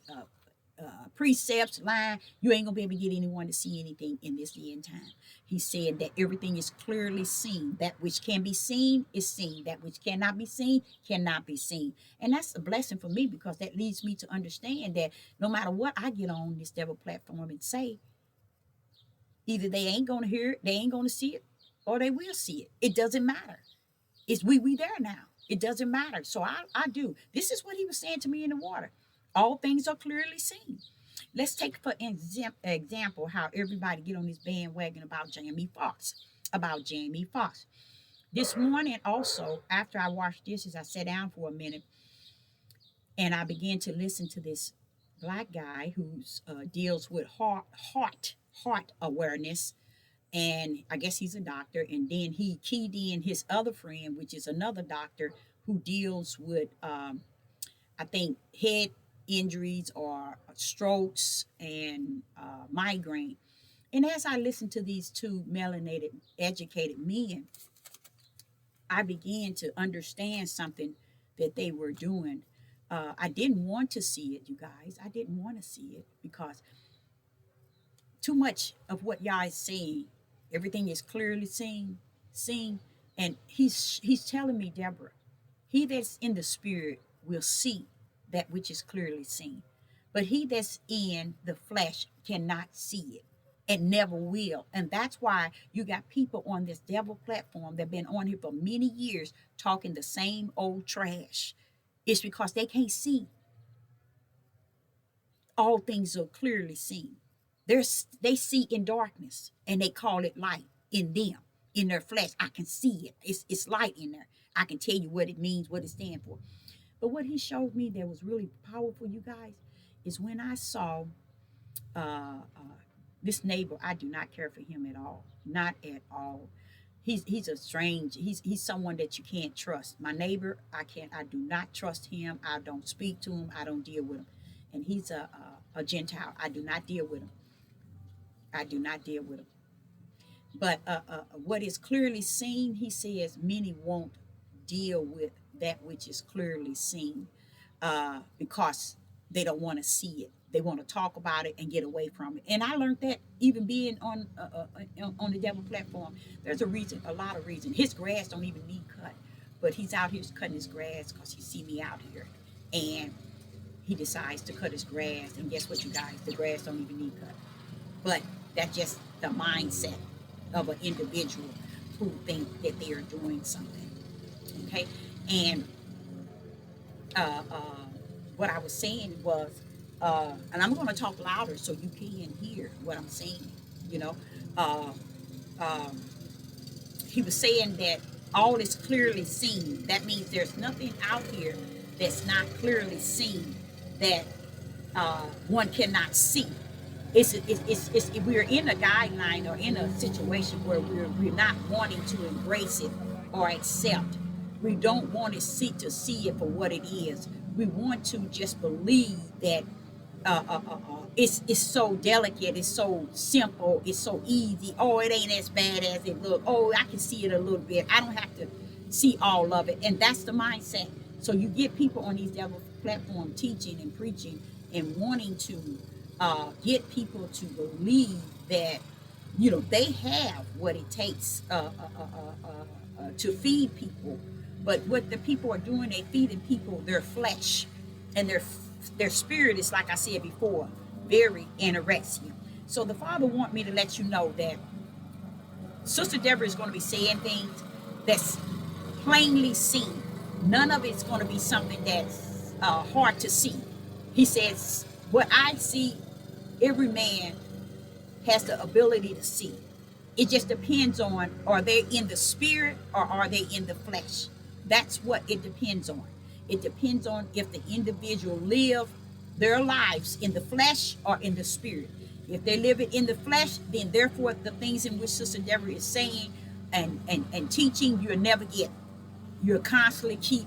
precepts, line. You ain't gonna be able to get anyone to see anything in this day and time. He said that everything is clearly seen. That which can be seen is seen. That which cannot be seen cannot be seen. And that's a blessing for me because that leads me to understand that no matter what I get on this devil platform and say, either they ain't gonna hear it, they ain't gonna see it, or they will see it. It doesn't matter. It's we there now. It doesn't matter. So I do. This is what he was saying to me in the water. All things are clearly seen. Let's take for example how everybody get on this bandwagon about Jamie Foxx. This morning also, after I washed dishes, I sat down for a minute and I began to listen to this black guy who deals with heart awareness. And I guess he's a doctor. And then he keyed in his other friend, which is another doctor who deals with, I think, head injuries or strokes and migraine. And as I listened to these two melanated, educated men, I began to understand something that they were doing. I didn't want to see it, you guys. I didn't want to see it because too much of what y'all is saying, everything is clearly seen. And he's telling me, Deborah, he that's in the spirit will see that which is clearly seen. But he that's in the flesh cannot see it and never will. And that's why you got people on this devil platform that have been on here for many years talking the same old trash. It's because they can't see. All things are clearly seen. They see in darkness and they call it light in them, in their flesh. I can see it. It's light in there. I can tell you what it means, what it stands for. But what he showed me that was really powerful, you guys, is when I saw this neighbor. I do not care for him at all. Not at all. He's a strange, he's someone that you can't trust. My neighbor, I do not trust him. I don't speak to him. I don't deal with him. And he's a Gentile. I do not deal with him. But what is clearly seen, he says, many won't deal with that which is clearly seen because they don't want to see it. They want to talk about it and get away from it. And I learned that even being on the devil platform. There's a lot of reasons. His grass don't even need cut, but he's out here cutting his grass because he see me out here, and he decides to cut his grass. And guess what, you guys? The grass don't even need cut. But that's just the mindset of an individual who think that they are doing something. Okay, and what I was saying was, and I'm going to talk louder so you can hear what I'm saying. You know, he was saying that all is clearly seen. That means there's nothing out here that's not clearly seen that one cannot see. we're in a guideline or in a situation where we're not wanting to embrace it or accept. We don't want to see it for what it is. We want to just believe that it's so delicate, it's so simple, it's so easy. Oh, it ain't as bad as it look. Oh, I can see it a little bit. I don't have to see all of it. And that's the mindset. So you get people on these devil platform teaching and preaching and wanting to get people to believe that they have what it takes to feed people. But what the people are doing, they feeding people their flesh, and their spirit is, like I said before, very anorexic. So the Father want me to let you know that Sister Deborah is going to be saying things that's plainly seen. None of it's going to be something that's hard to see. He says, what I see, every man has the ability to see. It just depends on, are they in the spirit or are they in the flesh? That's what it depends on. It depends on if the individual live their lives in the flesh or in the spirit. If they live it in the flesh, then therefore the things in which Sister Deborah is saying and teaching, you'll never get. You'll constantly keep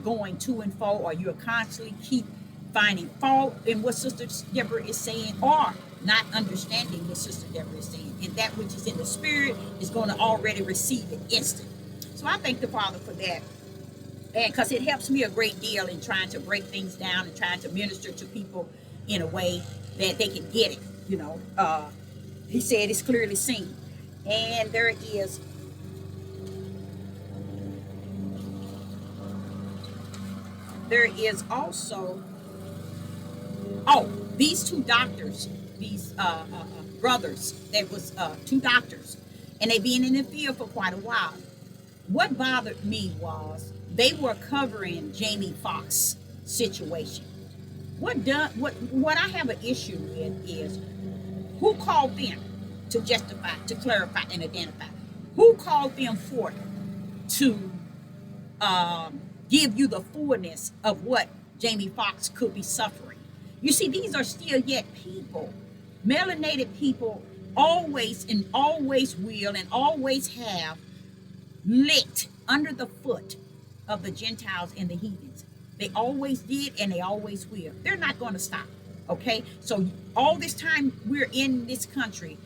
going to and fro, or you'll constantly keep finding fault in what Sister Deborah is saying, or not understanding what Sister Deborah is saying. And that which is in the spirit is going to already receive it instant. So I thank the Father for that. And because it helps me a great deal in trying to break things down and trying to minister to people in a way that they can get it. He said it's clearly seen. And there is also, these two doctors, these brothers, there was two doctors, and they been in the field for quite a while. What bothered me was they were covering Jamie Foxx situation. What I have an issue with is who called them to justify, to clarify, and identify. Who called them forth to give you the fullness of what Jamie Foxx could be suffering? You see, these are still yet people. Melanated people always and always will and always have licked under the foot of the Gentiles and the heathens. They always did and they always will. They're not going to stop. Okay? So all this time we're in this country,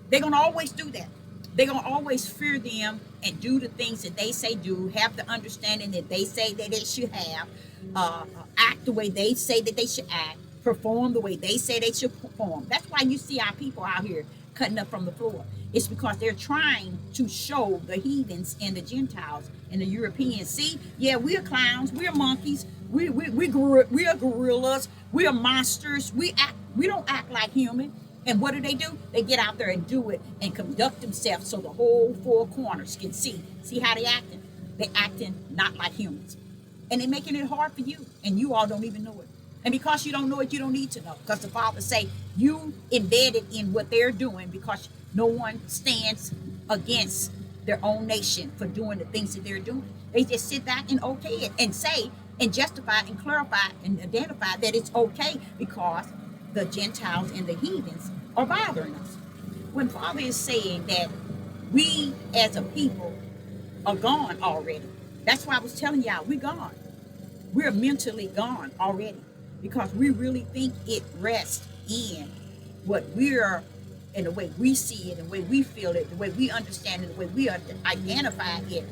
they're going to always do that. They're going to always fear them and do the things that they say do, have the understanding that they say that they should have, act the way they say that they should act, perform the way they say they should perform. That's why you see our people out here cutting up from the floor. It's because they're trying to show the heathens and the Gentiles and the Europeans, see, yeah, we're clowns, we're monkeys, we are gorillas, we are monsters, we don't act like human. And what do? They get out there and do it and conduct themselves so the whole four corners can see how they acting. They acting not like humans. And they're making it hard for you, and you all don't even know it. And because you don't know it, you don't need to know. Because the Father say you embedded in what they're doing, because no one stands against their own nation for doing the things that they're doing. They just sit back and okay it and say and justify and clarify and identify that it's okay because the Gentiles and the heathens are bothering us. When Father is saying that we as a people are gone already. That's why I was telling y'all, we're gone. We're mentally gone already, because we really think it rests in what we're, and the way we see it, the way we feel it, the way we understand it, the way we identify it.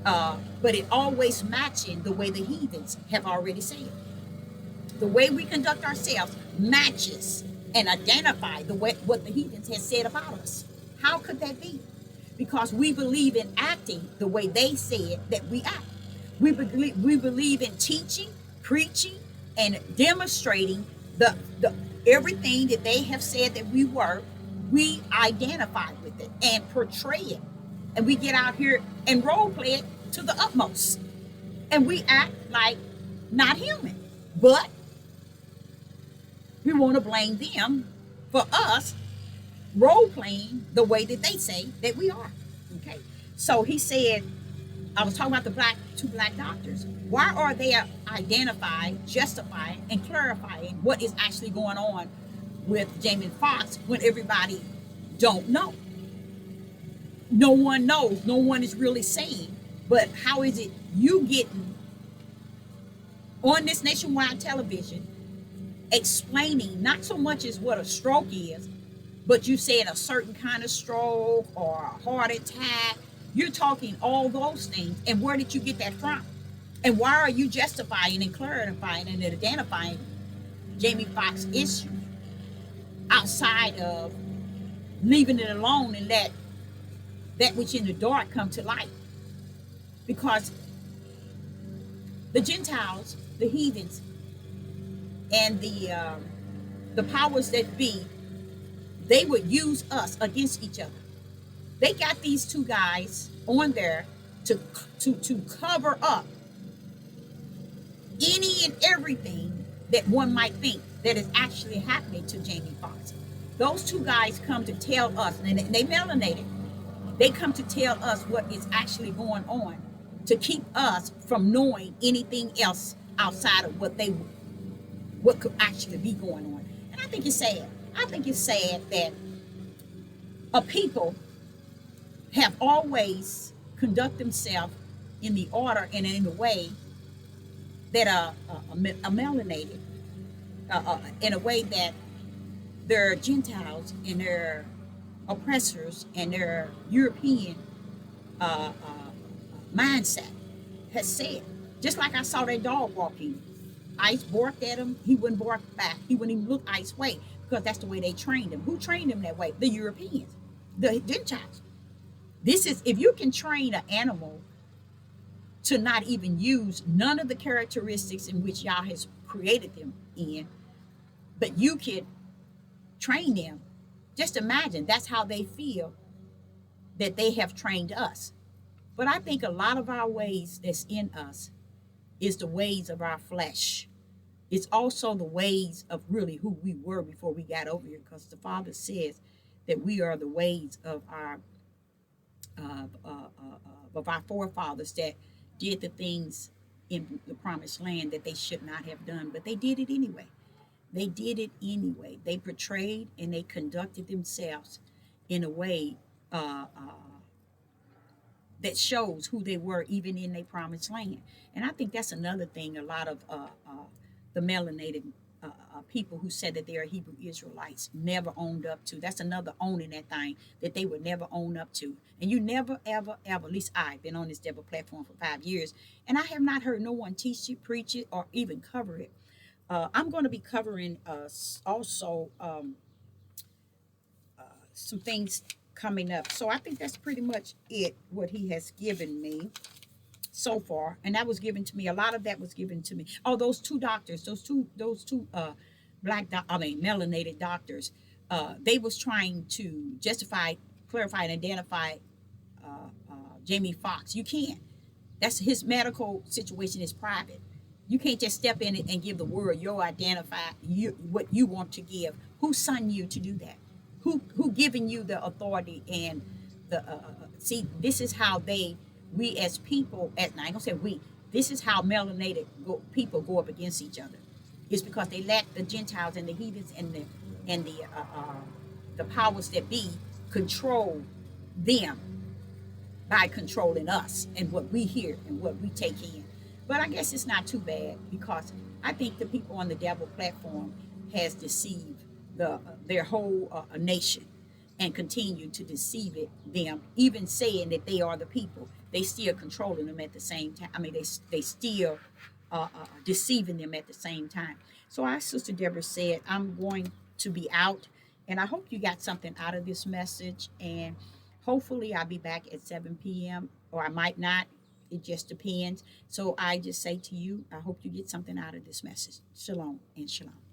But it always matching the way the heathens have already said. The way we conduct ourselves matches and identify the way what the heathens has said about us. How could that be? Because we believe in acting the way they said that we act. We believe in teaching, preaching, and demonstrating the everything that they have said that we were. We identify with it and portray it. And we get out here and role play it to the utmost. And we act like not human. But we want to blame them for us role playing the way that they say that we are. Okay. So he said, I was talking about the two black doctors. Why are they identifying, justifying, and clarifying what is actually going on with Jamie Foxx when everybody don't know. No one knows. No one is really saying. But how is it you getting on this nationwide television explaining not so much as what a stroke is, but you said a certain kind of stroke or a heart attack. You're talking all those things. And where did you get that from? And why are you justifying and clarifying and identifying Jamie Foxx issue outside of leaving it alone and let that which in the dark come to light? Because the Gentiles, the heathens, and the powers that be, they would use us against each other. They got these two guys on there to cover up any and everything that one might think that is actually happening to Jamie Foxx. Those two guys come to tell us, and they melanated. They come to tell us what is actually going on to keep us from knowing anything else outside of what could actually be going on. And I think it's sad. I think it's sad that a people have always conduct themselves in the order and in the way that are melanated, in a way that their Gentiles and their oppressors and their European mindset has said. Just like I saw that dog walking. Ice barked at him. He wouldn't bark back. He wouldn't even look Ice's way because that's the way they trained him. Who trained him that way? The Europeans, the Gentiles. This is, if you can train an animal to not even use none of the characteristics in which Yah has created them in, but you can train them. Just imagine that's how they feel that they have trained us. But I think a lot of our ways that's in us is the ways of our flesh. It's also the ways of really who we were before we got over here, because the Father says that we are the ways of our forefathers that did the things in the promised land that they should not have done, but they did it anyway. They did it anyway. They portrayed and they conducted themselves in a way that shows who they were even in their promised land. And I think that's another thing a lot of the melanated people who said that they are Hebrew Israelites never owned up to. That's another owning that thing that they would never own up to. And you never, ever, ever, at least I've been on this devil platform for 5 years, and I have not heard no one teach it, preach it, or even cover it. I'm going to be covering also some things coming up. So I think that's pretty much it, what he has given me so far. And that was given to me. A lot of that was given to me. Oh, those two doctors, those two melanated doctors, they was trying to justify, clarify, and identify Jamie Foxx. You can't. That's his medical situation is private. You can't just step in it and give the word, what you want to give. Who sent you to do that? Who giving you the authority and the see? This is how we as people, I ain't gonna say we. This is how melanated people go up against each other. It's because they let the Gentiles and the heathens and the powers that be control them by controlling us and what we hear and what we take in. But I guess it's not too bad, because I think the people on the devil platform has deceived their whole nation and continue to deceive them, even saying that they are the people. They still controlling them at the same time. I mean, they still deceiving them at the same time. So our sister Deborah said, I'm going to be out, and I hope you got something out of this message, and hopefully I'll be back at 7 p.m. or I might not. It just depends. So I just say to you, I hope you get something out of this message. Shalom and shalom.